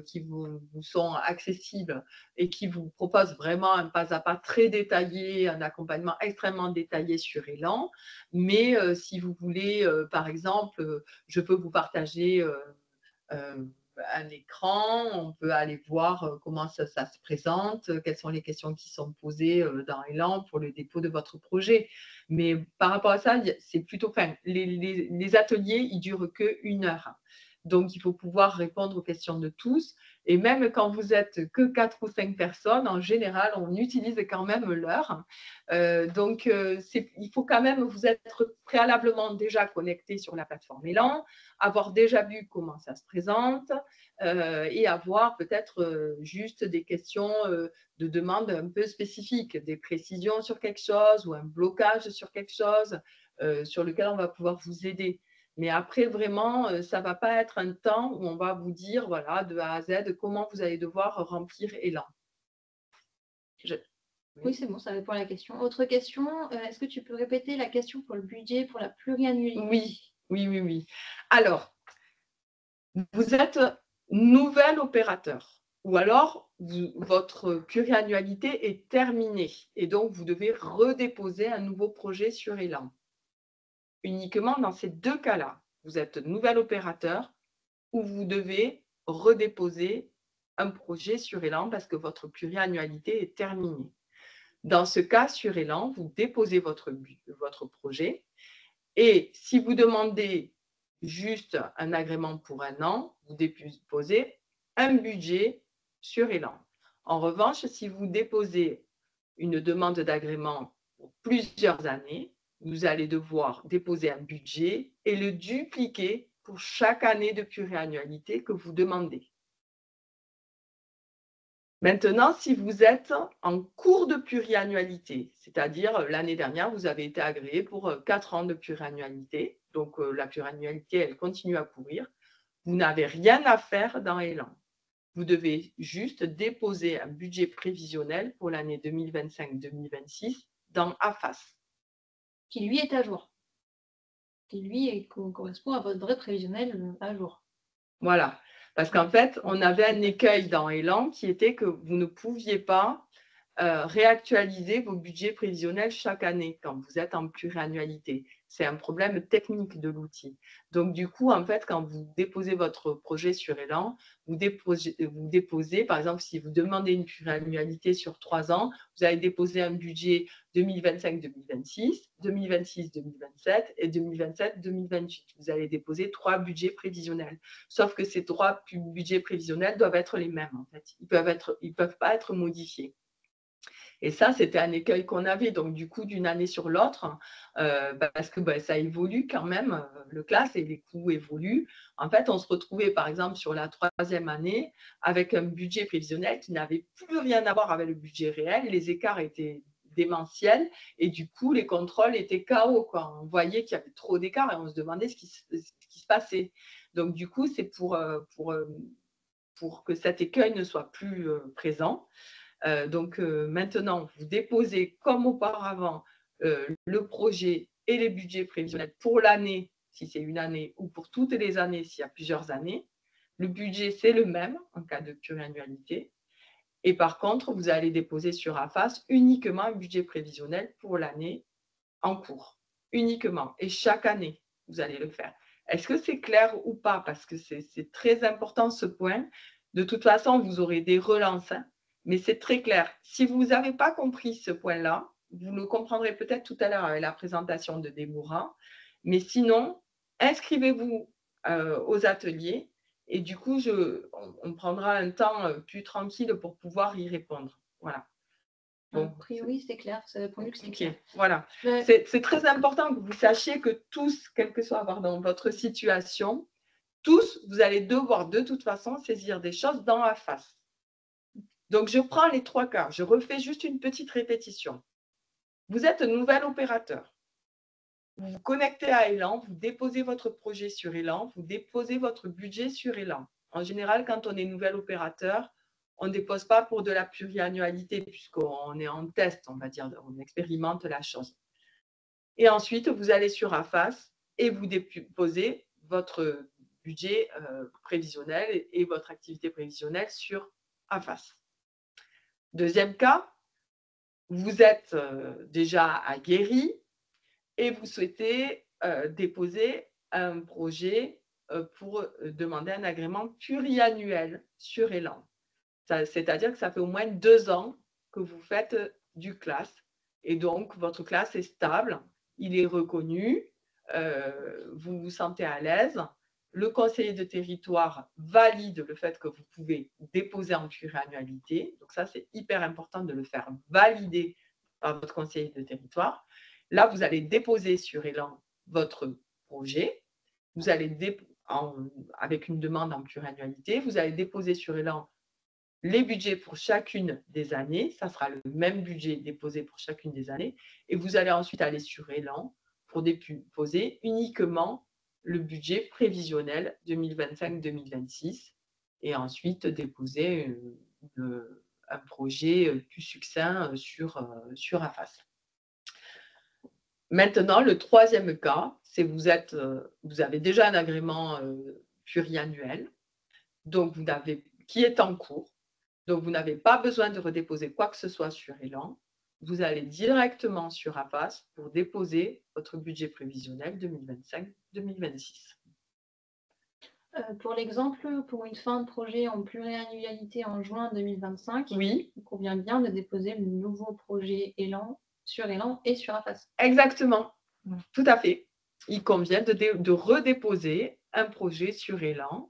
qui vous sont accessibles et qui vous proposent vraiment un pas à pas très détaillé, un accompagnement extrêmement détaillé sur Élan. Mais si vous voulez, par exemple, je peux vous partager un écran, on peut aller voir comment ça se présente, quelles sont les questions qui sont posées dans Élan pour le dépôt de votre projet. Mais par rapport à ça, c'est plutôt, enfin, les ateliers, ils durent que 1 heure. Donc, il faut pouvoir répondre aux questions de tous. Et même quand vous êtes que 4 ou 5 personnes, en général, on utilise quand même l'heure. Il faut quand même vous être préalablement déjà connecté sur la plateforme Élan, avoir déjà vu comment ça se présente et avoir peut-être juste des questions de demande un peu spécifiques, des précisions sur quelque chose ou un blocage sur quelque chose sur lequel on va pouvoir vous aider. Mais après, vraiment, ça ne va pas être un temps où on va vous dire, voilà, de A à Z, comment vous allez devoir remplir Élan. Oui, c'est bon, ça répond à la question. Autre question, est-ce que tu peux répéter la question pour le budget, pour la pluriannualité? Oui. Alors, vous êtes nouvel opérateur ou alors votre pluriannualité est terminée et donc vous devez redéposer un nouveau projet sur Élan. Uniquement dans ces deux cas-là, vous êtes nouvel opérateur ou vous devez redéposer un projet sur Élan parce que votre pluriannualité est terminée. Dans ce cas, sur Élan, vous déposez votre projet et si vous demandez juste un agrément pour un an, vous déposez un budget sur Élan. En revanche, si vous déposez une demande d'agrément pour plusieurs années, vous allez devoir déposer un budget et le dupliquer pour chaque année de pluriannualité que vous demandez. Maintenant, si vous êtes en cours de pluriannualité, c'est-à-dire l'année dernière, vous avez été agréé pour 4 ans de pluriannualité, donc la pluriannualité, elle continue à courir, vous n'avez rien à faire dans Élan. Vous devez juste déposer un budget prévisionnel pour l'année 2025-2026 dans AFAS. Qui lui est à jour. Qui lui correspond à votre vrai prévisionnel à jour. Voilà. Parce qu'en fait, on avait un écueil dans Élan qui était que vous ne pouviez pas réactualiser vos budgets prévisionnels chaque année quand vous êtes en pluriannualité. C'est un problème technique de l'outil. Donc, du coup, en fait, quand vous déposez votre projet sur Élan, vous déposez, par exemple, si vous demandez une pluriannualité sur 3 ans, vous allez déposer un budget 2025-2026, 2026-2027 et 2027-2028. Vous allez déposer 3 budgets prévisionnels. Sauf que ces 3 budgets prévisionnels doivent être les mêmes, en fait. Ils peuvent pas être modifiés. Et ça, c'était un écueil qu'on avait. Donc, du coup, d'une année sur l'autre, parce que ça évolue quand même, le class et les coûts évoluent. En fait, on se retrouvait, par exemple, sur la 3e année, avec un budget prévisionnel qui n'avait plus rien à voir avec le budget réel. Les écarts étaient démentiels et du coup, les contrôles étaient KO, quoi. On voyait qu'il y avait trop d'écarts et on se demandait ce qui se passait. Donc, du coup, c'est pour que cet écueil ne soit plus présent. Maintenant, vous déposez comme auparavant le projet et les budgets prévisionnels pour l'année, si c'est une année, ou pour toutes les années, s'il y a plusieurs années. Le budget, c'est le même en cas de pluriannualité. Et par contre, vous allez déposer sur AFAS uniquement un budget prévisionnel pour l'année en cours. Uniquement. Et chaque année, vous allez le faire. Est-ce que c'est clair ou pas? Parce que c'est très important ce point. De toute façon, vous aurez des relances, hein, mais c'est très clair. Si vous n'avez pas compris ce point-là, vous le comprendrez peut-être tout à l'heure avec la présentation de Déborah. Mais sinon, inscrivez-vous aux ateliers et du coup, on prendra un temps plus tranquille pour pouvoir y répondre. Voilà. Bon. A priori, c'est clair, ça répondu que c'est clair. Voilà. C'est très important que vous sachiez que tous, quelle que soit votre situation, tous, vous allez devoir de toute façon saisir des choses dans AFAS. Donc, je prends les 3 cas. Je refais juste une petite répétition. Vous êtes un nouvel opérateur. Vous vous connectez à Élan, vous déposez votre projet sur Élan, vous déposez votre budget sur Élan. En général, quand on est nouvel opérateur, on ne dépose pas pour de la pluriannualité puisqu'on est en test, on va dire, on expérimente la chose. Et ensuite, vous allez sur AFAS et vous déposez votre budget prévisionnel et votre activité prévisionnelle sur AFAS. Deuxième cas, vous êtes déjà aguerri et vous souhaitez déposer un projet pour demander un agrément pluriannuel sur Élan. C'est-à-dire que ça fait au moins 2 ans que vous faites du class et donc votre class est stable, il est reconnu, vous vous sentez à l'aise le conseiller de territoire valide le fait que vous pouvez déposer en pluriannualité. Donc ça, c'est hyper important de le faire valider par votre conseiller de territoire. Là, vous allez déposer sur Élan votre projet. Vous allez avec une demande en pluriannualité, vous allez déposer sur Élan les budgets pour chacune des années. Ça sera le même budget déposé pour chacune des années. Et vous allez ensuite aller sur Élan pour déposer uniquement le budget prévisionnel 2025-2026 et ensuite déposer un projet plus succinct sur AFAS. Maintenant, le troisième cas, c'est vous avez déjà un agrément pluriannuel donc qui est en cours. Donc, vous n'avez pas besoin de redéposer quoi que ce soit sur Élan. Vous allez directement sur AFAS pour déposer votre budget prévisionnel 2025-2026. Pour l'exemple, pour une fin de projet en pluriannualité en juin 2025, oui, il convient bien de déposer le nouveau projet Élan sur Élan et sur AFAS. Exactement, tout à fait. Il convient de redéposer un projet sur Élan,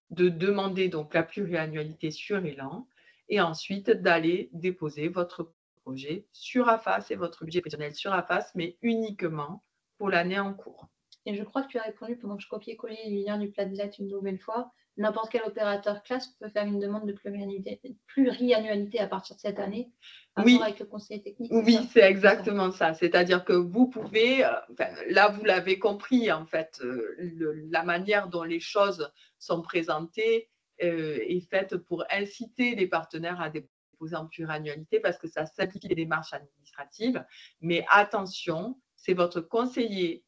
de demander donc la pluriannualité sur Élan et ensuite d'aller déposer votre projet sur AFAS et votre budget prévisionnel sur AFAS, mais uniquement pour l'année en cours. Et je crois que tu as répondu pendant que je copiais-collais les liens du Padlet une nouvelle fois. N'importe quel opérateur classe peut faire une demande de pluriannualité à partir de cette année, oui, avec le conseiller technique. Oui, c'est exactement ça. C'est-à-dire que vous pouvez, là vous l'avez compris en fait, la manière dont les choses sont présentées est faite pour inciter les partenaires à déposer en pluriannualité parce que ça simplifie les démarches administratives. Mais attention, c'est votre conseiller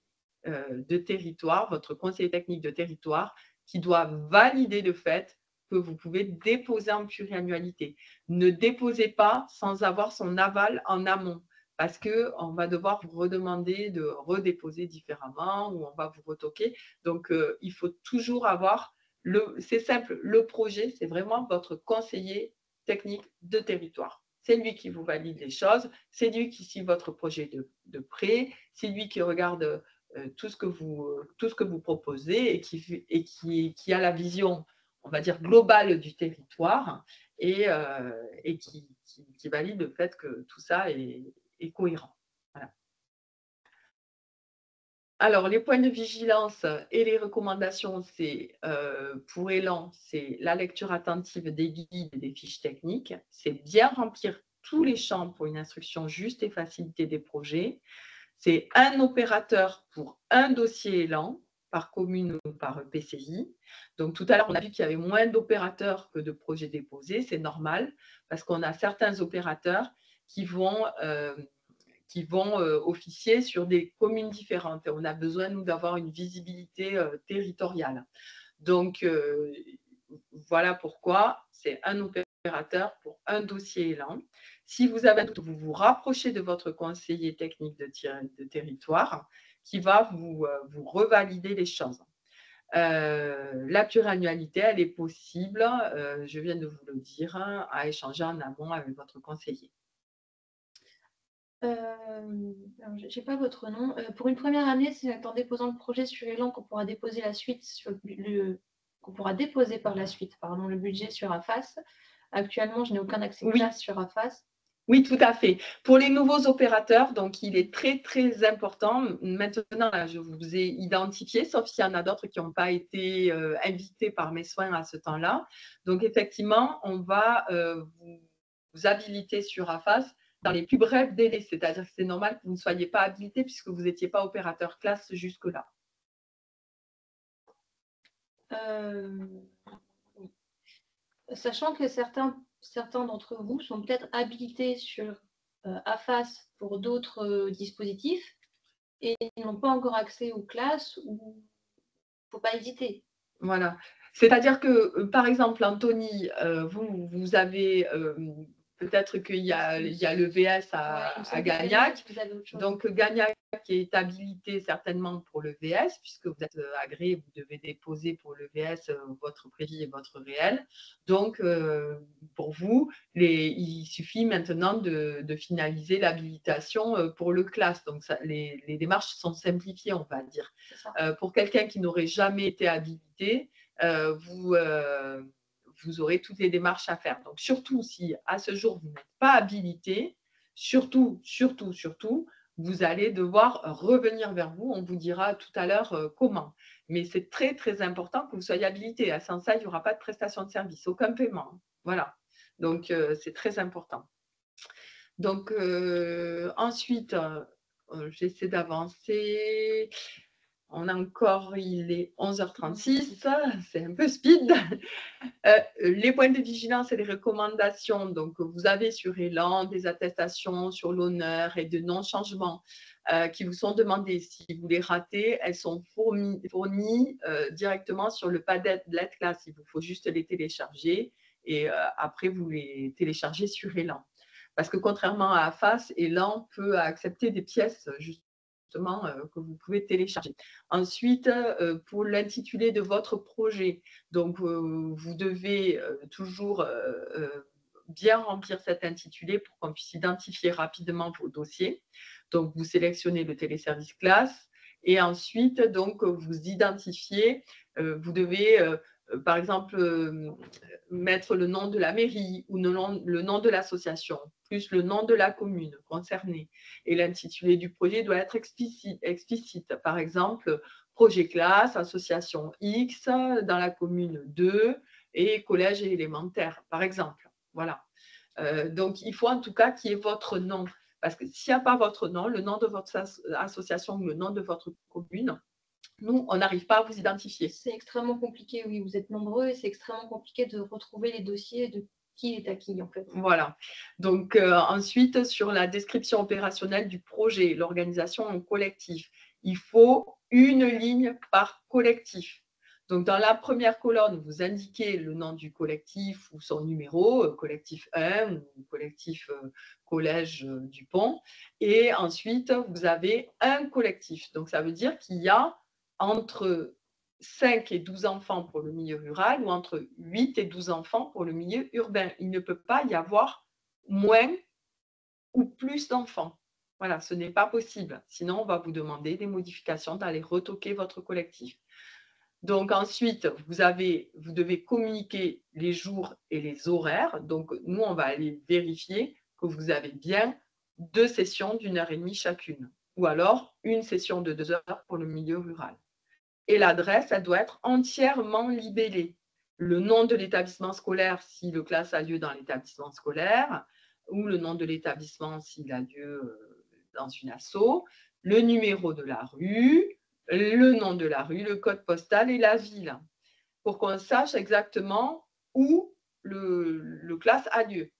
de territoire, votre conseiller technique de territoire qui doit valider le fait que vous pouvez déposer en pluriannualité. Ne déposez pas sans avoir son aval en amont parce qu'on va devoir vous redemander de redéposer différemment ou on va vous retoquer. Donc, il faut toujours avoir, c'est simple, le projet, c'est vraiment votre conseiller technique de territoire. C'est lui qui vous valide les choses, c'est lui qui suit votre projet de près, c'est lui qui regarde tout ce que vous proposez et qui a la vision, on va dire, globale du territoire et qui valide le fait que tout ça est cohérent. Voilà. Alors, les points de vigilance et les recommandations, c'est pour Élan, c'est la lecture attentive des guides et des fiches techniques. C'est bien remplir tous les champs pour une instruction juste et faciliter des projets. C'est un opérateur pour un dossier Élan, par commune ou par PCI. Donc, tout à l'heure, on a vu qu'il y avait moins d'opérateurs que de projets déposés. C'est normal parce qu'on a certains opérateurs qui vont officier sur des communes différentes. Et on a besoin, nous, d'avoir une visibilité territoriale. Donc, voilà pourquoi c'est un opérateur pour un dossier Élan. Si vous avez un doute, vous vous rapprochez de votre conseiller technique de territoire qui va vous revalider les choses. La pluriannualité, elle est possible, je viens de vous le dire, à échanger en amont avec votre conseiller. Je n'ai pas votre nom. Pour une première année, c'est en déposant le projet sur Élan qu'on pourra déposer la suite qu'on pourra déposer par la suite, le budget sur AFAS. Actuellement, je n'ai aucun accès classe sur AFAS. Oui, tout à fait. Pour les nouveaux opérateurs, donc il est très, très important. Maintenant, là, je vous ai identifié, sauf s'il y en a d'autres qui n'ont pas été invités par mes soins à ce temps-là. Donc, effectivement, on va vous habiliter sur AFAS dans les plus brefs délais. C'est-à-dire que c'est normal que vous ne soyez pas habilité puisque vous n'étiez pas opérateur classe jusque-là. Sachant que certains d'entre vous sont peut-être habilités sur AFAS pour d'autres dispositifs et n'ont pas encore accès aux classes, il ne faut pas hésiter. Voilà. C'est-à-dire que, par exemple, Anthony, vous avez peut-être qu'il y a le VS à Gagnac. Donc, Gagnac, qui est habilité certainement pour le VS, puisque vous êtes agréé, vous devez déposer pour le VS votre prévis et votre réel. Donc, pour vous, il suffit maintenant de finaliser l'habilitation pour le classe. Donc, les démarches sont simplifiées, on va dire. Pour quelqu'un qui n'aurait jamais été habilité, vous aurez toutes les démarches à faire. Donc, surtout si à ce jour, vous n'êtes pas habilité, surtout, vous allez devoir revenir vers vous. On vous dira tout à l'heure comment. Mais c'est très, très important que vous soyez habilité. Sans ça, il n'y aura pas de prestation de service, aucun paiement. Voilà. Donc, c'est très important. Donc, ensuite, j'essaie d'avancer. On a encore, il est 11h36, c'est un peu speed. Les points de vigilance et les recommandations, donc vous avez sur Elan des attestations sur l'honneur et de non-changement qui vous sont demandées. Si vous les ratez, elles sont fournies directement sur le Padlet classe. Il vous faut juste les télécharger et après vous les téléchargez sur Elan. Parce que contrairement à AFAS, Elan peut accepter des pièces que vous pouvez télécharger. Ensuite, pour l'intitulé de votre projet, donc vous devez toujours bien remplir cet intitulé pour qu'on puisse identifier rapidement vos dossiers. Donc, vous sélectionnez le téléservice classe et ensuite, donc, vous identifiez, vous devez par exemple, mettre le nom de la mairie ou le nom de l'association, plus le nom de la commune concernée. Et l'intitulé du projet doit être explicite. Par exemple, projet classe, association X, dans la commune 2 et collège et élémentaire, par exemple. Voilà. Donc, il faut en tout cas qu'il y ait votre nom. Parce que s'il n'y a pas votre nom, le nom de votre association ou le nom de votre commune, nous, on n'arrive pas à vous identifier. C'est extrêmement compliqué, oui, vous êtes nombreux et c'est extrêmement compliqué de retrouver les dossiers de qui est à qui, en fait. Voilà. Donc, ensuite, sur la description opérationnelle du projet, l'organisation en collectif, il faut une ligne par collectif. Donc, dans la première colonne, vous indiquez le nom du collectif ou son numéro, collectif 1 ou collectif collège du Pont. Et ensuite, vous avez un collectif. Donc, ça veut dire qu'il y a entre 5 et 12 enfants pour le milieu rural ou entre 8 et 12 enfants pour le milieu urbain. Il ne peut pas y avoir moins ou plus d'enfants. Voilà, ce n'est pas possible. Sinon, on va vous demander des modifications, d'aller retoquer votre collectif. Donc ensuite, vous devez communiquer les jours et les horaires. Donc nous, on va aller vérifier que vous avez bien 2 sessions d'1h30 chacune. Ou alors une session de 2 heures pour le milieu rural. Et l'adresse, elle doit être entièrement libellée. Le nom de l'établissement scolaire, si le classe a lieu dans l'établissement scolaire, ou le nom de l'établissement s'il a lieu dans une asso, le numéro de la rue, le nom de la rue, le code postal et la ville, pour qu'on sache exactement où le classe a lieu.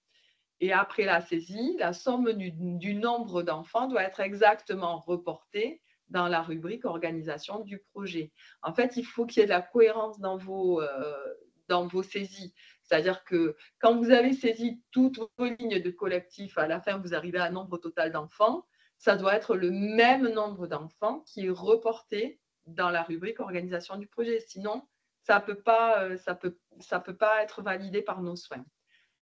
Et après la saisie, la somme du nombre d'enfants doit être exactement reportée dans la rubrique organisation du projet. En fait, il faut qu'il y ait de la cohérence dans vos saisies. C'est-à-dire que quand vous avez saisi toutes vos lignes de collectif, à la fin, vous arrivez à un nombre total d'enfants, ça doit être le même nombre d'enfants qui est reporté dans la rubrique organisation du projet. Sinon, ça peut pas être validé par nos soins.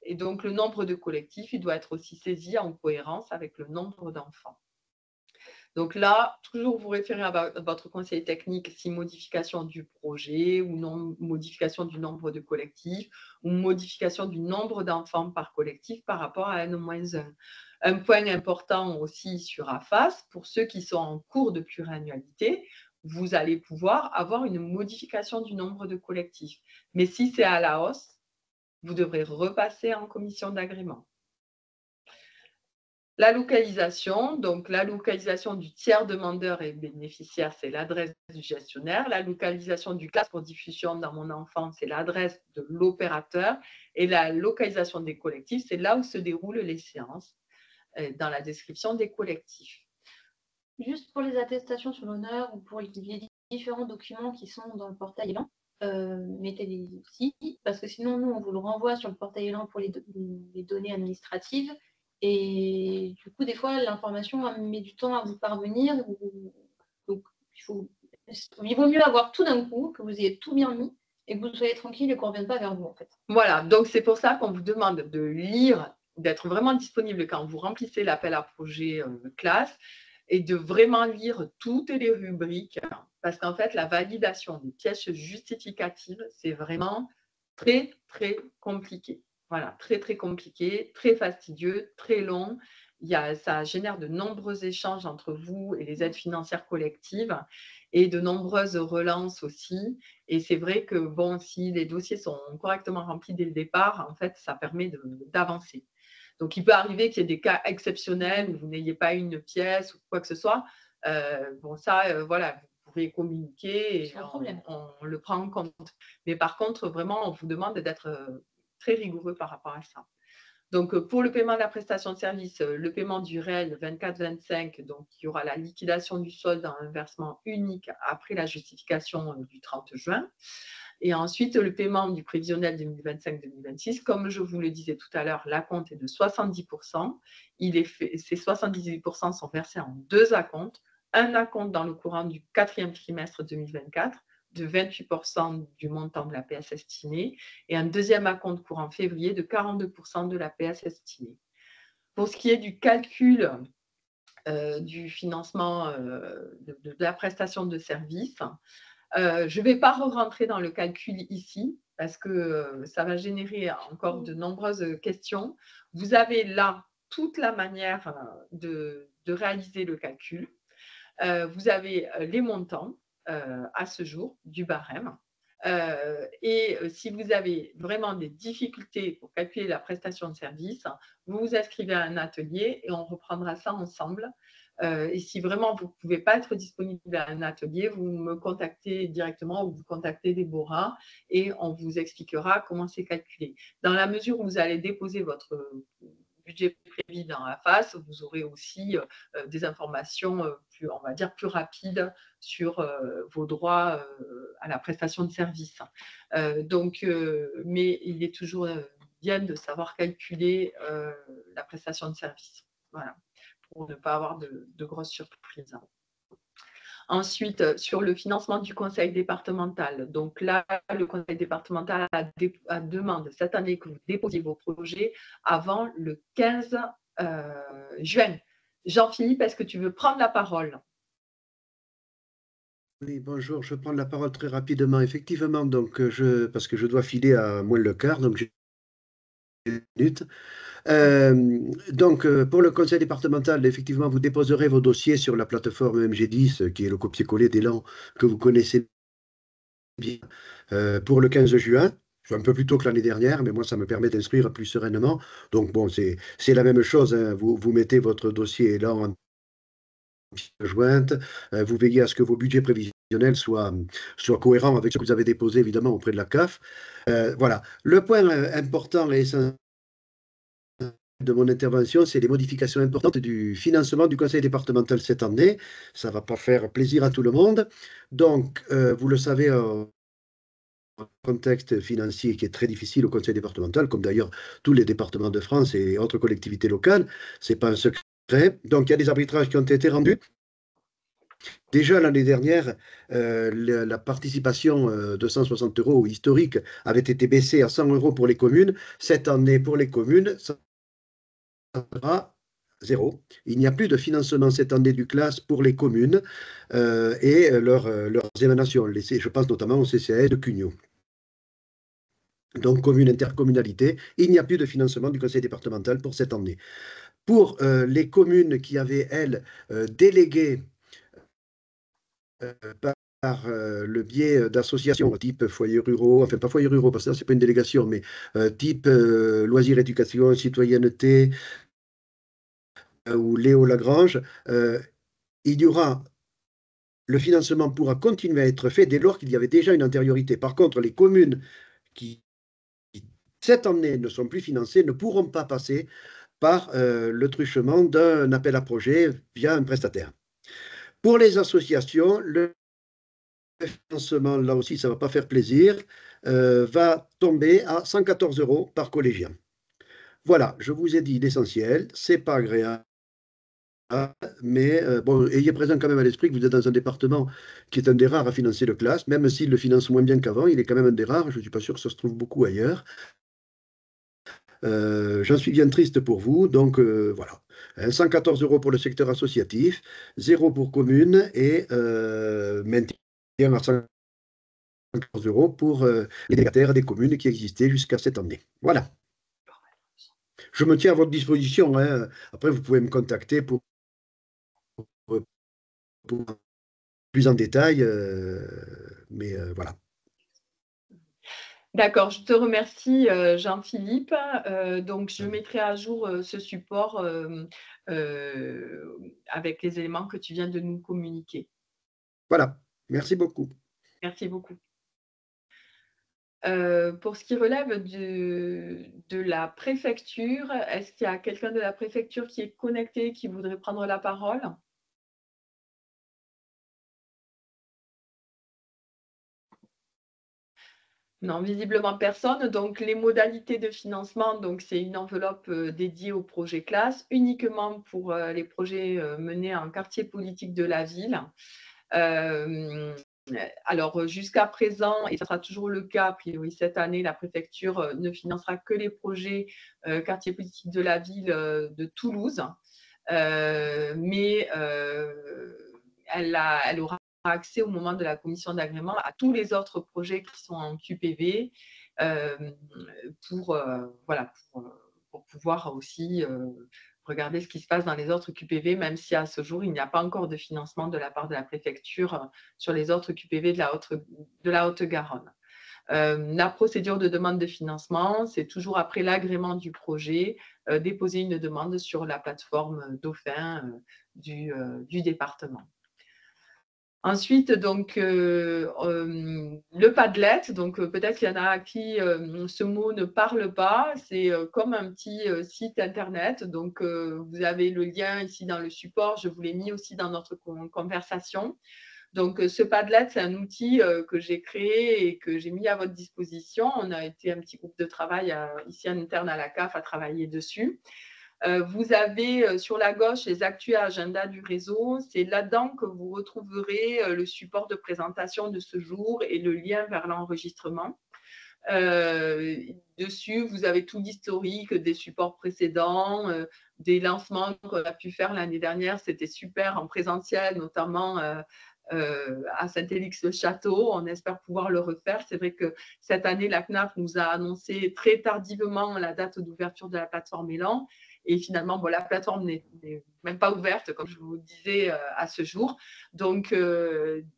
Et donc, le nombre de collectifs, il doit être aussi saisi en cohérence avec le nombre d'enfants. Donc là, toujours vous référez à votre conseiller technique si modification du projet ou non modification du nombre de collectifs ou modification du nombre d'enfants par collectif par rapport à N-1. Un point important aussi sur AFAS, pour ceux qui sont en cours de pluriannualité, vous allez pouvoir avoir une modification du nombre de collectifs. Mais si c'est à la hausse, vous devrez repasser en commission d'agrément. La localisation, donc la localisation du tiers demandeur et bénéficiaire, c'est l'adresse du gestionnaire. La localisation du classe pour diffusion dans mon enfant, c'est l'adresse de l'opérateur. Et la localisation des collectifs, c'est là où se déroulent les séances, dans la description des collectifs. Juste pour les attestations sur l'honneur ou pour les différents documents qui sont dans le portail Elan, mettez-les aussi, parce que sinon, nous, on vous le renvoie sur le portail Elan pour les données administratives. Et du coup, des fois, l'information met du temps à vous parvenir. Donc, il vaut mieux avoir tout d'un coup, que vous ayez tout bien mis, et que vous soyez tranquille et qu'on ne revienne pas vers vous, en fait. Voilà, donc c'est pour ça qu'on vous demande de lire, d'être vraiment disponible quand vous remplissez l'appel à projet classe, et de vraiment lire toutes les rubriques, parce qu'en fait, la validation des pièces justificatives, c'est vraiment très, très compliqué. Voilà, très, très compliqué, très fastidieux, très long. Ça génère de nombreux échanges entre vous et les aides financières collectives et de nombreuses relances aussi. Et c'est vrai que, bon, si les dossiers sont correctement remplis dès le départ, en fait, ça permet d'avancer. Donc, il peut arriver qu'il y ait des cas exceptionnels où vous n'ayez pas une pièce ou quoi que ce soit. Bon, ça, voilà, vous pouvez communiquer et on le prend en compte. Mais par contre, vraiment, on vous demande d'être très rigoureux par rapport à ça. Donc, pour le paiement de la prestation de service, le paiement du REL 24-25, donc il y aura la liquidation du solde dans un versement unique après la justification du 30 juin. Et ensuite, le paiement du prévisionnel 2025-2026, comme je vous le disais tout à l'heure, l'acompte est de 70%. Ces 78% sont versés en 2 acomptes. Un acompte dans le courant du 4e trimestre 2024 de 28% du montant de la PS estimée et un deuxième acompte courant février de 42% de la PS estimée. Pour ce qui est du calcul du financement de la prestation de service, je ne vais pas rentrer dans le calcul ici parce que ça va générer encore de nombreuses questions. Vous avez là toute la manière de réaliser le calcul. Vous avez les montants à ce jour du barème. Et si vous avez vraiment des difficultés pour calculer la prestation de service, vous vous inscrivez à un atelier et on reprendra ça ensemble. Et si vraiment vous ne pouvez pas être disponible à un atelier, vous me contactez directement ou vous contactez Déborah et on vous expliquera comment c'est calculé. Dans la mesure où vous allez déposer votre budget prévu dans la face, vous aurez aussi des informations plus, on va dire, plus rapides sur vos droits à la prestation de service. Mais il est toujours bien de savoir calculer la prestation de service. Voilà, pour ne pas avoir de grosses surprises. Ensuite, sur le financement du conseil départemental. Donc là, le conseil départemental a demande cette année que vous déposiez vos projets avant le 15 juin. Jean-Philippe, est-ce que tu veux prendre la parole? Oui, bonjour, je prends la parole très rapidement. Effectivement, donc, parce que je dois filer à moins le quart, donc j'ai une minute. Pour le conseil départemental, effectivement, vous déposerez vos dossiers sur la plateforme MG10, qui est le copier-coller d'élan que vous connaissez bien, pour le 15 juin. Un peu plus tôt que l'année dernière, mais moi, ça me permet d'instruire plus sereinement. Donc, bon, c'est la même chose, hein. Vous mettez votre dossier élan en pièce jointe, vous veillez à ce que vos budgets prévisionnels soient cohérents avec ce que vous avez déposé, évidemment, auprès de la CAF. Voilà. Le point important et essentiel de mon intervention, c'est les modifications importantes du financement du conseil départemental cette année. Ça ne va pas faire plaisir à tout le monde. Donc, vous le savez, un contexte financier qui est très difficile au conseil départemental, comme d'ailleurs tous les départements de France et autres collectivités locales. Ce n'est pas un secret. Donc, il y a des arbitrages qui ont été rendus. Déjà l'année dernière, la participation de 160 € historique avait été baissée à 100 € pour les communes. Cette année, pour les communes, ça sera zéro. Il n'y a plus de financement cette année du CLAS pour les communes et leurs émanations. Je pense notamment au CCAS de Cugnot. Donc, commune, intercommunalité, il n'y a plus de financement du conseil départemental pour cette année. Pour les communes qui avaient, elles, délégué par le biais d'associations type foyers ruraux, enfin pas foyers ruraux, parce que ce n'est pas une délégation, mais type loisirs, éducation, citoyenneté ou Léo Lagrange, il y aura le financement pourra continuer à être fait dès lors qu'il y avait déjà une antériorité. Par contre, les communes qui, cette année, ne sont plus financées ne pourront pas passer par le truchement d'un appel à projet via un prestataire. Pour les associations, le financement, là aussi, ça ne va pas faire plaisir, va tomber à 114 € par collégien. Voilà, je vous ai dit l'essentiel, c'est pas agréable, mais bon, ayez présent quand même à l'esprit que vous êtes dans un département qui est un des rares à financer le classe, même s'il le finance moins bien qu'avant, il est quand même un des rares, je ne suis pas sûr que ça se trouve beaucoup ailleurs. J'en suis bien triste pour vous, donc voilà. 114 € pour le secteur associatif, 0 pour commune et maintien à 114 € pour les délégataires des communes qui existaient jusqu'à cette année. Voilà. Je me tiens à votre disposition, hein. Après, vous pouvez me contacter pour plus en détail, mais voilà. D'accord, je te remercie Jean-Philippe. Donc, je mettrai à jour ce support avec les éléments que tu viens de nous communiquer. Voilà, merci beaucoup. Merci beaucoup. Pour ce qui relève de la préfecture, est-ce qu'il y a quelqu'un de la préfecture qui est connecté, qui voudrait prendre la parole? Non, visiblement personne. Donc, les modalités de financement, donc c'est une enveloppe dédiée au projet classe, uniquement pour les projets menés en quartier politique de la ville. Alors, jusqu'à présent, et ce sera toujours le cas, a priori cette année, la préfecture ne financera que les projets quartier politique de la ville de Toulouse. Mais elle aura accès au moment de la commission d'agrément à tous les autres projets qui sont en QPV voilà, pour pouvoir aussi regarder ce qui se passe dans les autres QPV, même si à ce jour, il n'y a pas encore de financement de la part de la préfecture sur les autres QPV de la Haute-Garonne. La procédure de demande de financement, c'est toujours après l'agrément du projet, déposer une demande sur la plateforme Dauphin du département. Ensuite, donc, le Padlet, donc peut-être qu'il y en a à qui ce mot ne parle pas, c'est comme un petit site internet. Donc, vous avez le lien ici dans le support, je vous l'ai mis aussi dans notre conversation. Donc, ce Padlet, c'est un outil que j'ai créé et que j'ai mis à votre disposition. On a été un petit groupe de travail ici en interne à la CAF à travailler dessus. Vous avez sur la gauche les actus et agendas du réseau. C'est là-dedans que vous retrouverez le support de présentation de ce jour et le lien vers l'enregistrement. Dessus, vous avez tout l'historique des supports précédents, des lancements qu'on a pu faire l'année dernière. C'était super en présentiel, notamment à Saint-Élix-le-Château. On espère pouvoir le refaire. C'est vrai que cette année, la CNAF nous a annoncé très tardivement la date d'ouverture de la plateforme Élan. Et finalement, bon, la plateforme n'est même pas ouverte, comme je vous le disais, à ce jour. Donc,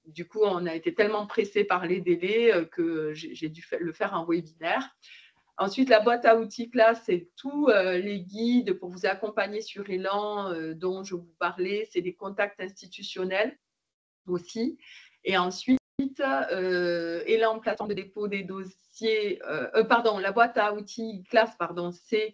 du coup, on a été tellement pressés par les délais que j'ai dû le faire en webinaire. Ensuite, la boîte à outils classe, c'est tous les guides pour vous accompagner sur Élan dont je vous parlais. C'est des contacts institutionnels aussi. Et ensuite, Élan, plateforme de dépôt des dossiers, la boîte à outils classe, c'est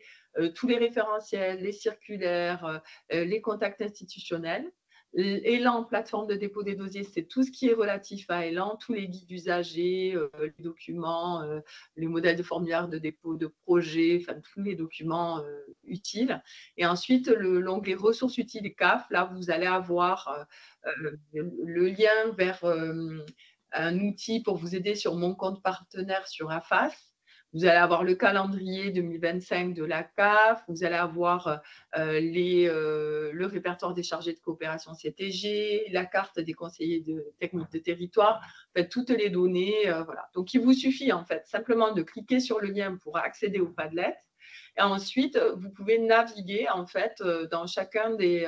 tous les référentiels, les circulaires, les contacts institutionnels. Élan, plateforme de dépôt des dossiers, c'est tout ce qui est relatif à Élan, tous les guides usagers, les documents, les modèles de formulaire de dépôt de projet, enfin tous les documents utiles. Et ensuite, l'onglet ressources utiles CAF, là, vous allez avoir le lien vers un outil pour vous aider sur mon compte partenaire sur AFAS. Vous allez avoir le calendrier 2025 de la CAF, vous allez avoir le répertoire des chargés de coopération CTG, la carte des conseillers techniques de territoire, en fait, toutes les données. Voilà. Donc, il vous suffit en fait simplement de cliquer sur le lien pour accéder au Padlet. Et ensuite, vous pouvez naviguer en fait dans chacune des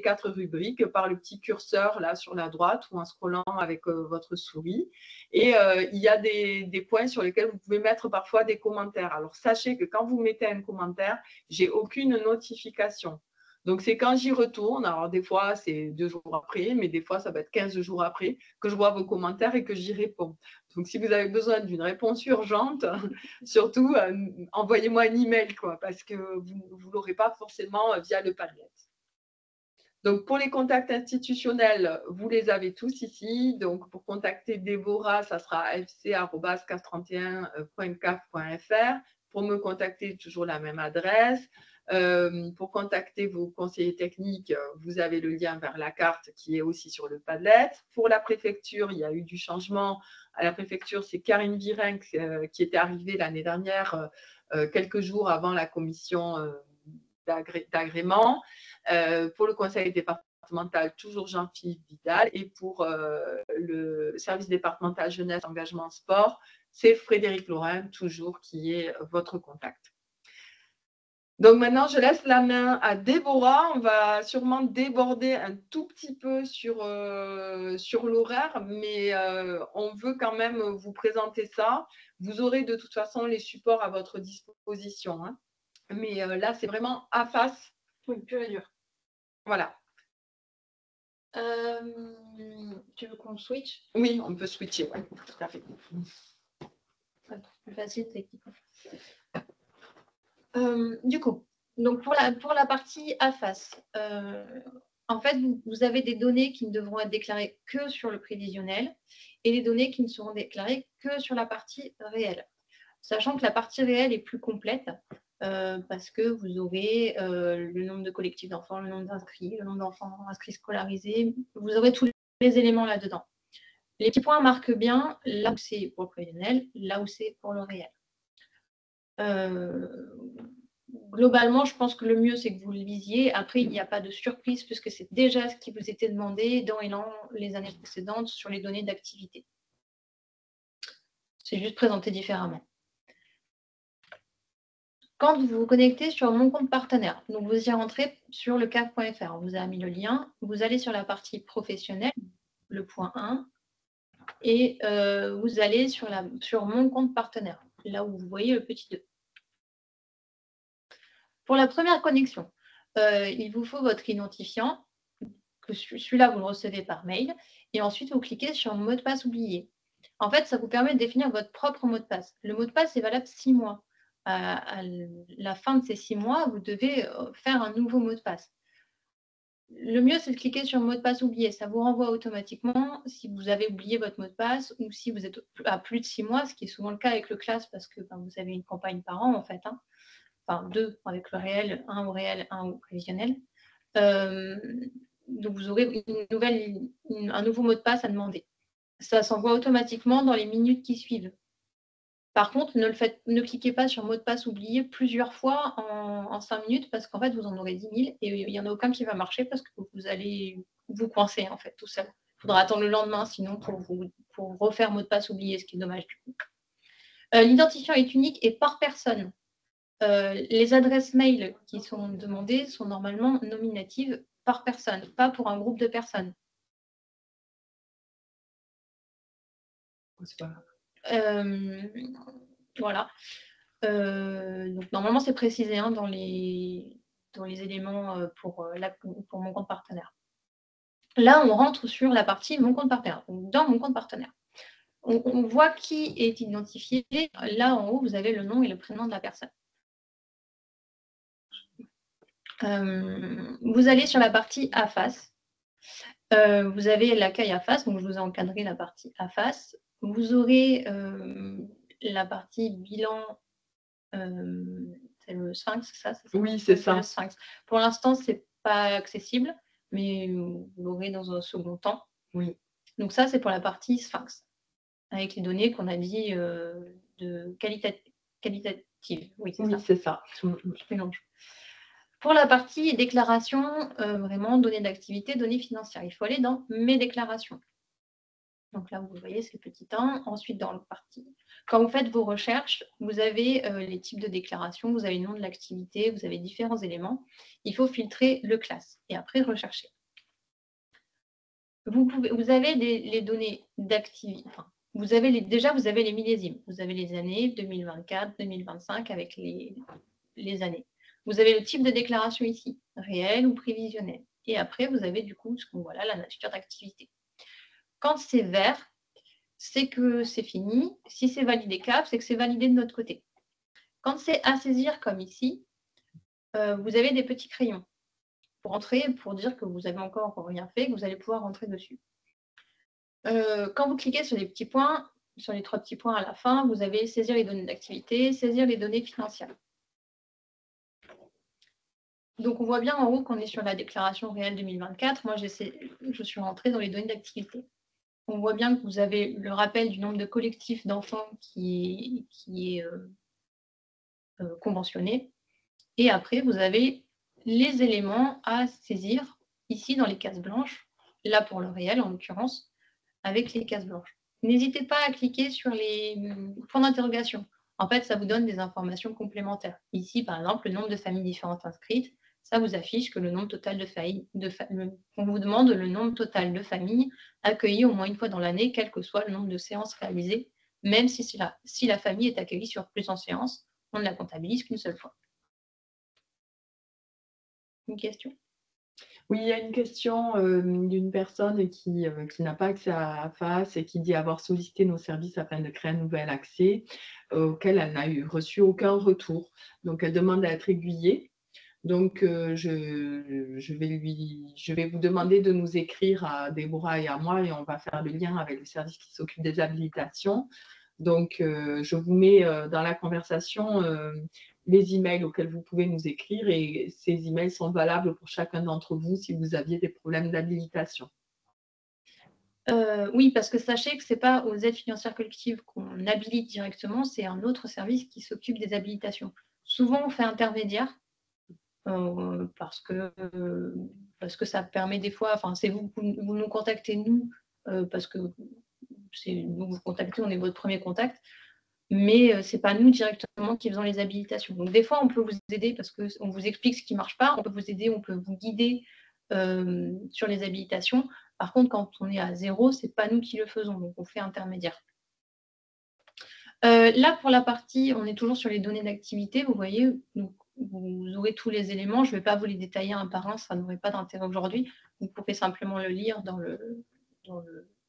4 rubriques par le petit curseur là sur la droite ou en scrollant avec votre souris. Et il y a des points sur lesquels vous pouvez mettre parfois des commentaires. Alors, sachez que quand vous mettez un commentaire, j'ai aucune notification. Donc, c'est quand j'y retourne, alors des fois, c'est 2 jours après, mais des fois, ça va être 15 jours après, que je vois vos commentaires et que j'y réponds. Donc, si vous avez besoin d'une réponse urgente, surtout, envoyez-moi un email, parce que vous ne l'aurez pas forcément via le Padlet. Donc, pour les contacts institutionnels, vous les avez tous ici. Donc, pour contacter Déborah, ça sera fc@caf31.caf.fr. Pour me contacter, toujours la même adresse. Pour contacter vos conseillers techniques, vous avez le lien vers la carte qui est aussi sur le Padlet. Pour la préfecture, il y a eu du changement. À la préfecture, c'est Karine Virenque qui était arrivée l'année dernière, quelques jours avant la commission d'agrément. Pour le conseil départemental, toujours Jean-Philippe Vidal. Et pour le service départemental jeunesse, engagement, sport, c'est Frédéric Lorrain, toujours, qui est votre contact. Donc maintenant, je laisse la main à Déborah. On va sûrement déborder un tout petit peu sur l'horaire, mais on veut quand même vous présenter ça. Vous aurez de toute façon les supports à votre disposition, hein. Mais là, c'est vraiment AFAS. Oui, pur et dur. Voilà. Tu veux qu'on switch? Oui, on peut switcher, ouais, tout à fait. Plus facile, techniquement. Du coup, donc pour la partie AFAS, en fait, vous avez des données qui ne devront être déclarées que sur le prévisionnel et des données qui ne seront déclarées que sur la partie réelle. Sachant que la partie réelle est plus complète parce que vous aurez le nombre de collectifs d'enfants, le nombre d'inscrits, le nombre d'enfants inscrits scolarisés, vous aurez tous les éléments là-dedans. Les petits points marquent bien là où c'est pour le prévisionnel, là où c'est pour le réel. Globalement, je pense que le mieux, c'est que vous le lisiez. Après, il n'y a pas de surprise puisque c'est déjà ce qui vous était demandé dans les années précédentes sur les données d'activité. C'est juste présenté différemment. Quand vous vous connectez sur mon compte partenaire, donc vous y rentrez sur le CAF.fr, on vous a mis le lien, vous allez sur la partie professionnelle, le point 1, et vous allez sur mon compte partenaire, là où vous voyez le petit 2. Pour la première connexion, il vous faut votre identifiant, que celui-là, vous le recevez par mail, et ensuite, vous cliquez sur mot de passe oublié. En fait, ça vous permet de définir votre propre mot de passe. Le mot de passe est valable 6 mois. À la fin de ces 6 mois, vous devez faire un nouveau mot de passe. Le mieux, c'est de cliquer sur mot de passe oublié. Ça vous renvoie automatiquement si vous avez oublié votre mot de passe ou si vous êtes à plus de 6 mois, ce qui est souvent le cas avec le classe parce que vous avez une campagne par an, en fait. Hein. Enfin, 2 avec le réel, 1 au réel, 1 au prévisionnel. Donc, vous aurez un nouveau mot de passe à demander. Ça s'envoie automatiquement dans les minutes qui suivent. Par contre, ne cliquez pas sur mot de passe oublié plusieurs fois en 5 minutes parce qu'en fait, vous en aurez 10 000 et il n'y en a aucun qui va marcher parce que vous allez vous coincer en fait tout seul. Il faudra attendre le lendemain sinon pour refaire mot de passe oublié, ce qui est dommage du coup. L'identifiant est unique et par personne. Les adresses mail qui sont demandées sont normalement nominatives par personne, pas pour un groupe de personnes. Voilà. Donc normalement, c'est précisé hein, dans les éléments pour mon compte partenaire. Là, on rentre sur la partie mon compte partenaire. Donc, dans mon compte partenaire, on voit qui est identifié. Là, en haut, vous avez le nom et le prénom de la personne. Vous allez sur la partie AFAS. Vous avez l'accueil AFAS, donc je vous ai encadré la partie AFAS. Vous aurez la partie bilan, c'est le Sphinx, c'est ça? Oui, c'est ça. Le Sphinx. Pour l'instant, ce n'est pas accessible, mais vous l'aurez dans un second temps. Oui. Donc ça, c'est pour la partie Sphinx, avec les données qu'on a dit de qualitatives. Oui, c'est ça. Je mélange. Pour la partie déclaration, vraiment données d'activité, données financières, il faut aller dans mes déclarations. Donc là, vous voyez, c'est le petit 1. Ensuite, dans le parti, quand vous faites vos recherches, vous avez les types de déclarations, vous avez le nom de l'activité, vous avez différents éléments. Il faut filtrer le classe et après rechercher. Vous avez les données d'activité. Enfin, déjà, vous avez les millésimes. Vous avez les années 2024, 2025 avec les années. Vous avez le type de déclaration ici, réel ou prévisionnel. Et après, vous avez du coup ce qu'on voit là, la nature d'activité. Quand c'est vert, c'est que c'est fini. Si c'est validé CAF, c'est que c'est validé de notre côté. Quand c'est à saisir, comme ici, vous avez des petits crayons pour entrer, pour dire que vous n'avez encore rien fait, que vous allez pouvoir rentrer dessus. Quand vous cliquez sur les petits points, sur les 3 petits points à la fin, vous avez saisir les données d'activité, saisir les données financières. Donc, on voit bien en haut qu'on est sur la déclaration réelle 2024. Moi, je suis rentrée dans les données d'activité. On voit bien que vous avez le rappel du nombre de collectifs d'enfants qui est conventionné. Et après, vous avez les éléments à saisir ici dans les cases blanches, là pour le réel en l'occurrence, avec les cases blanches. N'hésitez pas à cliquer sur les points d'interrogation. En fait, ça vous donne des informations complémentaires. Ici, par exemple, le nombre de familles différentes inscrites, ça vous affiche que le nombre total de familles, on vous demande le nombre total de familles accueillies au moins une fois dans l'année, quel que soit le nombre de séances réalisées, même si la famille est accueillie sur plusieurs séances, on ne la comptabilise qu'une seule fois. Une question? Oui, il y a une question d'une personne qui n'a pas accès à AFAS et qui dit avoir sollicité nos services afin de créer un nouvel accès auquel elle n'a reçu aucun retour. Donc, elle demande à être aiguillée. Donc, je vais vous demander de nous écrire à Déborah et à moi et on va faire le lien avec le service qui s'occupe des habilitations. Donc, je vous mets dans la conversation les emails auxquels vous pouvez nous écrire et ces emails sont valables pour chacun d'entre vous si vous aviez des problèmes d'habilitation. Oui, parce que sachez que ce n'est pas aux aides financières collectives qu'on habilite directement, c'est un autre service qui s'occupe des habilitations. Souvent, on fait intermédiaire parce que ça permet des fois, enfin, c'est vous nous contactez, nous, parce que c'est nous vous contactez, on est votre premier contact, mais ce n'est pas nous directement qui faisons les habilitations. Donc, des fois, on peut vous aider parce qu'on vous explique ce qui ne marche pas, on peut vous aider, on peut vous guider sur les habilitations. Par contre, quand on est à 0, ce n'est pas nous qui le faisons, donc on fait intermédiaire. Là, pour la partie, on est toujours sur les données d'activité, vous voyez, donc, vous aurez tous les éléments. Je ne vais pas vous les détailler un par un, ça n'aurait pas d'intérêt aujourd'hui. Vous pouvez simplement le lire dans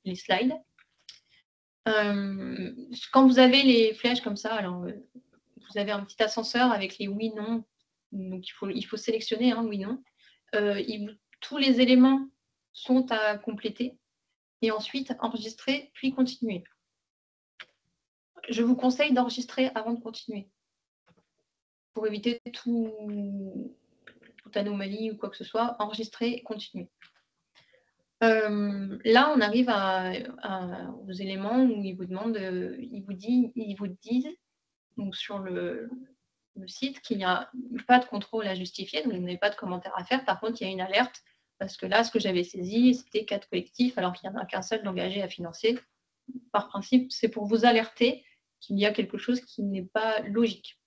les slides. Quand vous avez les flèches comme ça, alors vous avez un petit ascenseur avec les oui, non. Donc il faut sélectionner oui, non. Tous les éléments sont à compléter et ensuite enregistrer puis continuer. Je vous conseille d'enregistrer avant de continuer pour éviter toute anomalie ou quoi que ce soit. Enregistrer et continuer. Là, on arrive aux éléments où ils vous demandent, ils vous disent donc sur le site qu'il n'y a pas de contrôle à justifier, donc vous n'avez pas de commentaire à faire. Par contre, il y a une alerte parce que là, ce que j'avais saisi, c'était 4 collectifs alors qu'il n'y en a qu'un seul d'engagé à financer. Par principe, c'est pour vous alerter qu'il y a quelque chose qui n'est pas logique.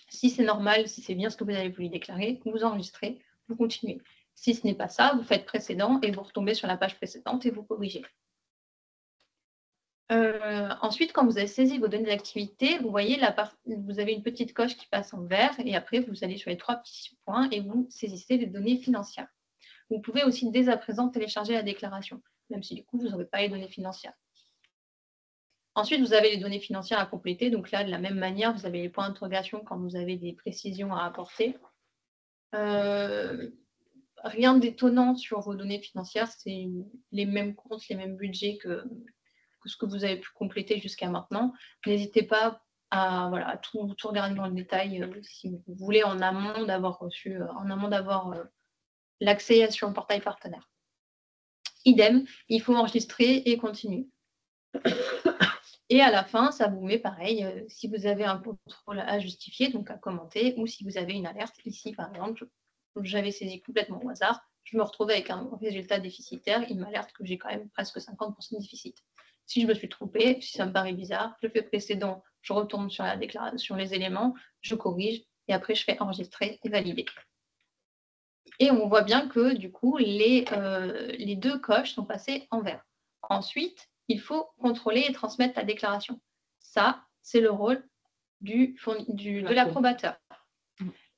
Si c'est normal, si c'est bien ce que vous avez voulu déclarer, vous enregistrez, vous continuez. Si ce n'est pas ça, vous faites précédent et vous retombez sur la page précédente et vous corrigez. Ensuite, quand vous avez saisi vos données d'activité, vous voyez, vous avez une petite coche qui passe en vert et après, vous allez sur les 3 petits points et vous saisissez les données financières. Vous pouvez aussi dès à présent télécharger la déclaration, même si du coup, vous n'aurez pas les données financières. Ensuite, vous avez les données financières à compléter. Donc là, de la même manière, vous avez les points d'interrogation quand vous avez des précisions à apporter. Rien d'étonnant sur vos données financières, c'est les mêmes comptes, les mêmes budgets que ce que vous avez pu compléter jusqu'à maintenant. N'hésitez pas à tout regarder dans le détail si vous voulez en amont d'avoir l'accès sur le portail partenaire. Idem, il faut enregistrer et continuer. Et à la fin, ça vous met pareil, si vous avez un contrôle à justifier, donc à commenter, ou si vous avez une alerte. Ici, par exemple, j'avais saisi complètement au hasard, je me retrouve avec un résultat déficitaire, il m'alerte que j'ai quand même presque 50% de déficit. Si je me suis trompée, si ça me paraît bizarre, je fais précédent, je retourne sur la déclaration, sur les éléments, je corrige, et après je fais enregistrer et valider. Et on voit bien que du coup, les 2 coches sont passées en vert. Ensuite, il faut contrôler et transmettre la déclaration. Ça, c'est le rôle de l'approbateur.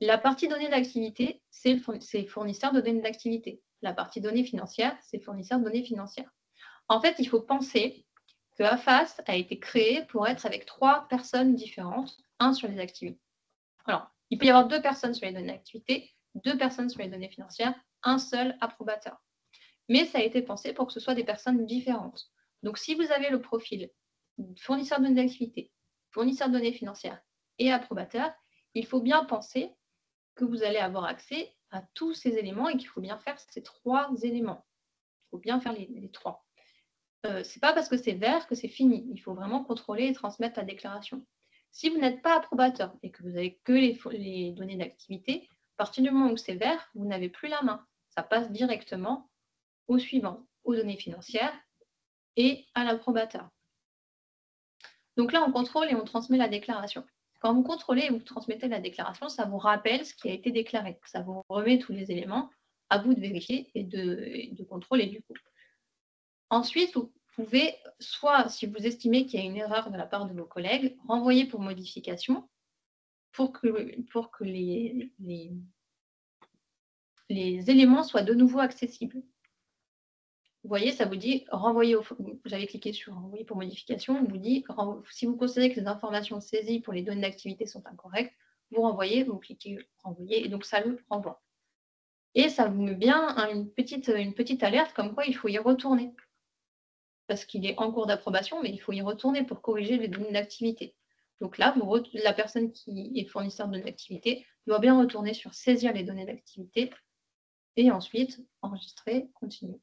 La partie données d'activité, c'est fournisseur de données d'activité. La partie données financières, c'est fournisseur de données financières. En fait, il faut penser que AFAS a été créé pour être avec 3 personnes différentes, un sur les activités. Alors, il peut y avoir 2 personnes sur les données d'activité, 2 personnes sur les données financières, un seul approbateur. Mais ça a été pensé pour que ce soit des personnes différentes. Donc, si vous avez le profil fournisseur de données d'activité, fournisseur de données financières et approbateur, il faut bien penser que vous allez avoir accès à tous ces éléments et qu'il faut bien faire ces 3 éléments. Il faut bien faire les 3. Ce n'est pas parce que c'est vert que c'est fini. Il faut vraiment contrôler et transmettre la déclaration. Si vous n'êtes pas approbateur et que vous n'avez que les données d'activité, à partir du moment où c'est vert, vous n'avez plus la main. Ça passe directement au suivant, aux données financières et à l'approbateur. Donc là, on contrôle et on transmet la déclaration. Quand vous contrôlez et vous transmettez la déclaration, ça vous rappelle ce qui a été déclaré. Ça vous remet tous les éléments à vous de vérifier et de contrôler du coup. Ensuite, vous pouvez, soit si vous estimez qu'il y a une erreur de la part de vos collègues, renvoyer pour modification pour que les éléments soient de nouveau accessibles. Vous voyez, ça vous dit renvoyer j'avais cliqué sur renvoyer pour modification, on vous dit si vous considérez que les informations saisies pour les données d'activité sont incorrectes, vous renvoyez, vous cliquez renvoyer et donc ça le renvoie. Et ça vous met bien une petite alerte comme quoi il faut y retourner. Parce qu'il est en cours d'approbation, mais il faut y retourner pour corriger les données d'activité. Donc là, la personne qui est fournisseur de données d'activité doit bien retourner sur saisir les données d'activité et ensuite enregistrer, continuer.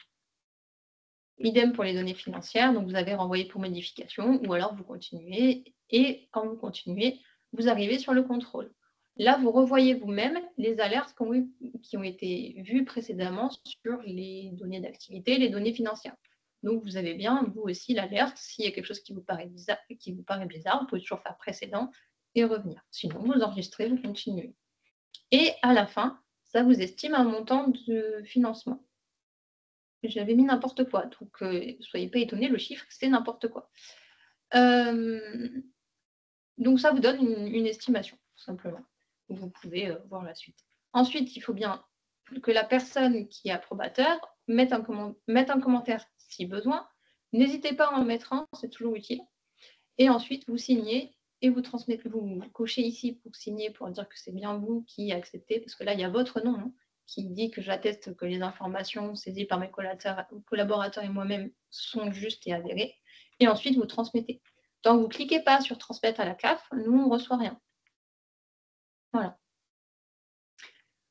Idem pour les données financières, donc vous avez renvoyé pour modification ou alors vous continuez et quand vous continuez, vous arrivez sur le contrôle. Là, vous revoyez vous-même les alertes qui ont été vues précédemment sur les données d'activité, les données financières. Donc, vous avez bien, vous aussi, l'alerte. S'il y a quelque chose qui vous paraît bizarre, vous pouvez toujours faire précédent et revenir. Sinon, vous enregistrez, vous continuez. Et à la fin, ça vous estime un montant de financement. J'avais mis n'importe quoi, donc ne soyez pas étonnés, le chiffre, c'est n'importe quoi. Donc, ça vous donne une estimation, tout simplement. Vous pouvez voir la suite. Ensuite, il faut bien que la personne qui est approbateur mette un commentaire si besoin. N'hésitez pas à en mettre un, c'est toujours utile. Et ensuite, vous signez et vous transmettez, vous cochez ici pour signer, pour dire que c'est bien vous qui acceptez, parce que là, il y a votre nom qui dit que j'atteste que les informations saisies par mes collaborateurs et moi-même sont justes et avérées. Et ensuite, vous transmettez. Tant que vous ne cliquez pas sur transmettre à la CAF, nous, on ne reçoit rien. Voilà.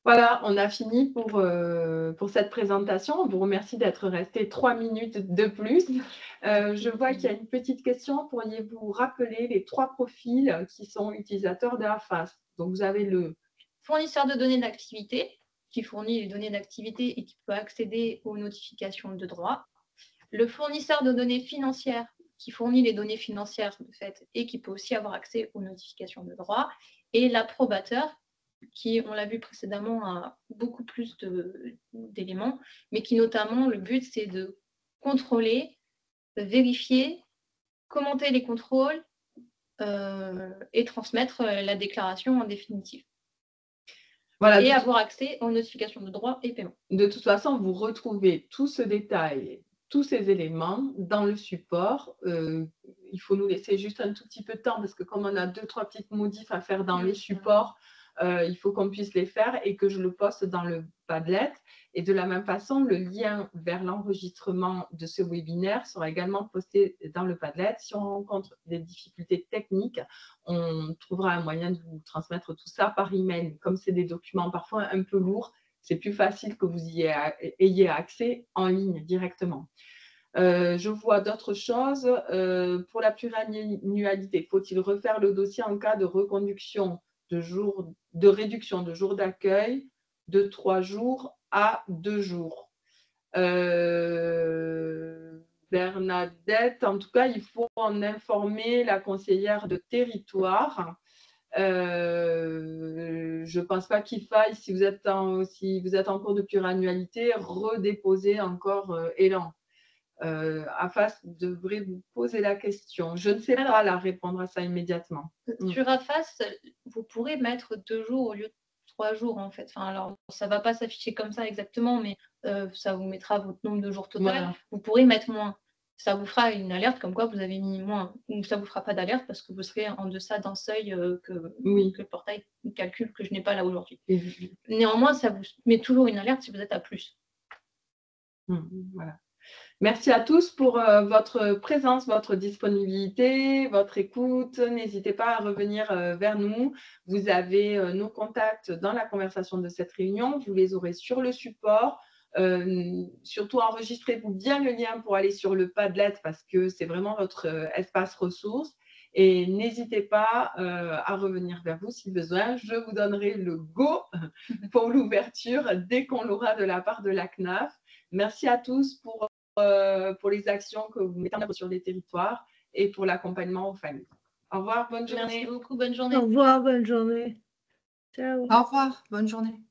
Voilà, on a fini pour cette présentation. On vous remercie d'être resté 3 minutes de plus. Je vois qu'il y a une petite question. Pourriez-vous rappeler les 3 profils qui sont utilisateurs de AFAS? Donc, vous avez le fournisseur de données d'activité, qui fournit les données d'activité et qui peut accéder aux notifications de droit. Le fournisseur de données financières, qui fournit les données financières de fait et qui peut aussi avoir accès aux notifications de droit. Et l'approbateur, qui, on l'a vu précédemment, a beaucoup plus d'éléments, mais qui notamment, le but, c'est de contrôler, de vérifier, commenter les contrôles et transmettre la déclaration en définitive. Voilà, et avoir accès aux notifications de droit et paiement. De toute façon, vous retrouvez tout ce détail, tous ces éléments dans le support. Il faut nous laisser juste un tout petit peu de temps parce que comme on a 2-3 petites modifs à faire dans le support, il faut qu'on puisse les faire et que je le poste dans le Padlet. Et de la même façon, le lien vers l'enregistrement de ce webinaire sera également posté dans le Padlet. Si on rencontre des difficultés techniques, on trouvera un moyen de vous transmettre tout ça par email. Comme c'est des documents parfois un peu lourds, c'est plus facile que vous y ayez accès en ligne directement. Je vois d'autres choses. Pour la pluriannualité, faut-il refaire le dossier en cas de reconduction de réduction de jours d'accueil de 3 jours à 2 jours? Bernadette, en tout cas, il faut en informer la conseillère de territoire. Je ne pense pas qu'il faille, si vous êtes en cours de pluriannualité, redéposer encore Élan. AFAS devrait vous poser la question. Je ne sais pas la répondre à ça immédiatement. Sur AFAS, vous pourrez mettre 2 jours au lieu de 3 jours en fait. Enfin, alors, ça ne va pas s'afficher comme ça exactement, mais ça vous mettra votre nombre de jours total. Voilà. Vous pourrez mettre moins. Ça vous fera une alerte comme quoi vous avez mis moins. Ou ça ne vous fera pas d'alerte parce que vous serez en deçà d'un seuil que le portail calcule que je n'ai pas là aujourd'hui. Néanmoins, ça vous met toujours une alerte si vous êtes à plus. Voilà. Merci à tous pour votre présence, votre disponibilité, votre écoute. N'hésitez pas à revenir vers nous. Vous avez nos contacts dans la conversation de cette réunion. Vous les aurez sur le support. Surtout, enregistrez-vous bien le lien pour aller sur le Padlet parce que c'est vraiment votre espace ressources. Et n'hésitez pas à revenir vers vous si besoin. Je vous donnerai le go pour l'ouverture dès qu'on l'aura de la part de la CNAF. Merci à tous pour les actions que vous mettez en œuvre sur les territoires et pour l'accompagnement aux familles. Au revoir, bonne journée. Merci beaucoup, bonne journée. Au revoir, bonne journée. Ciao. Au revoir, bonne journée.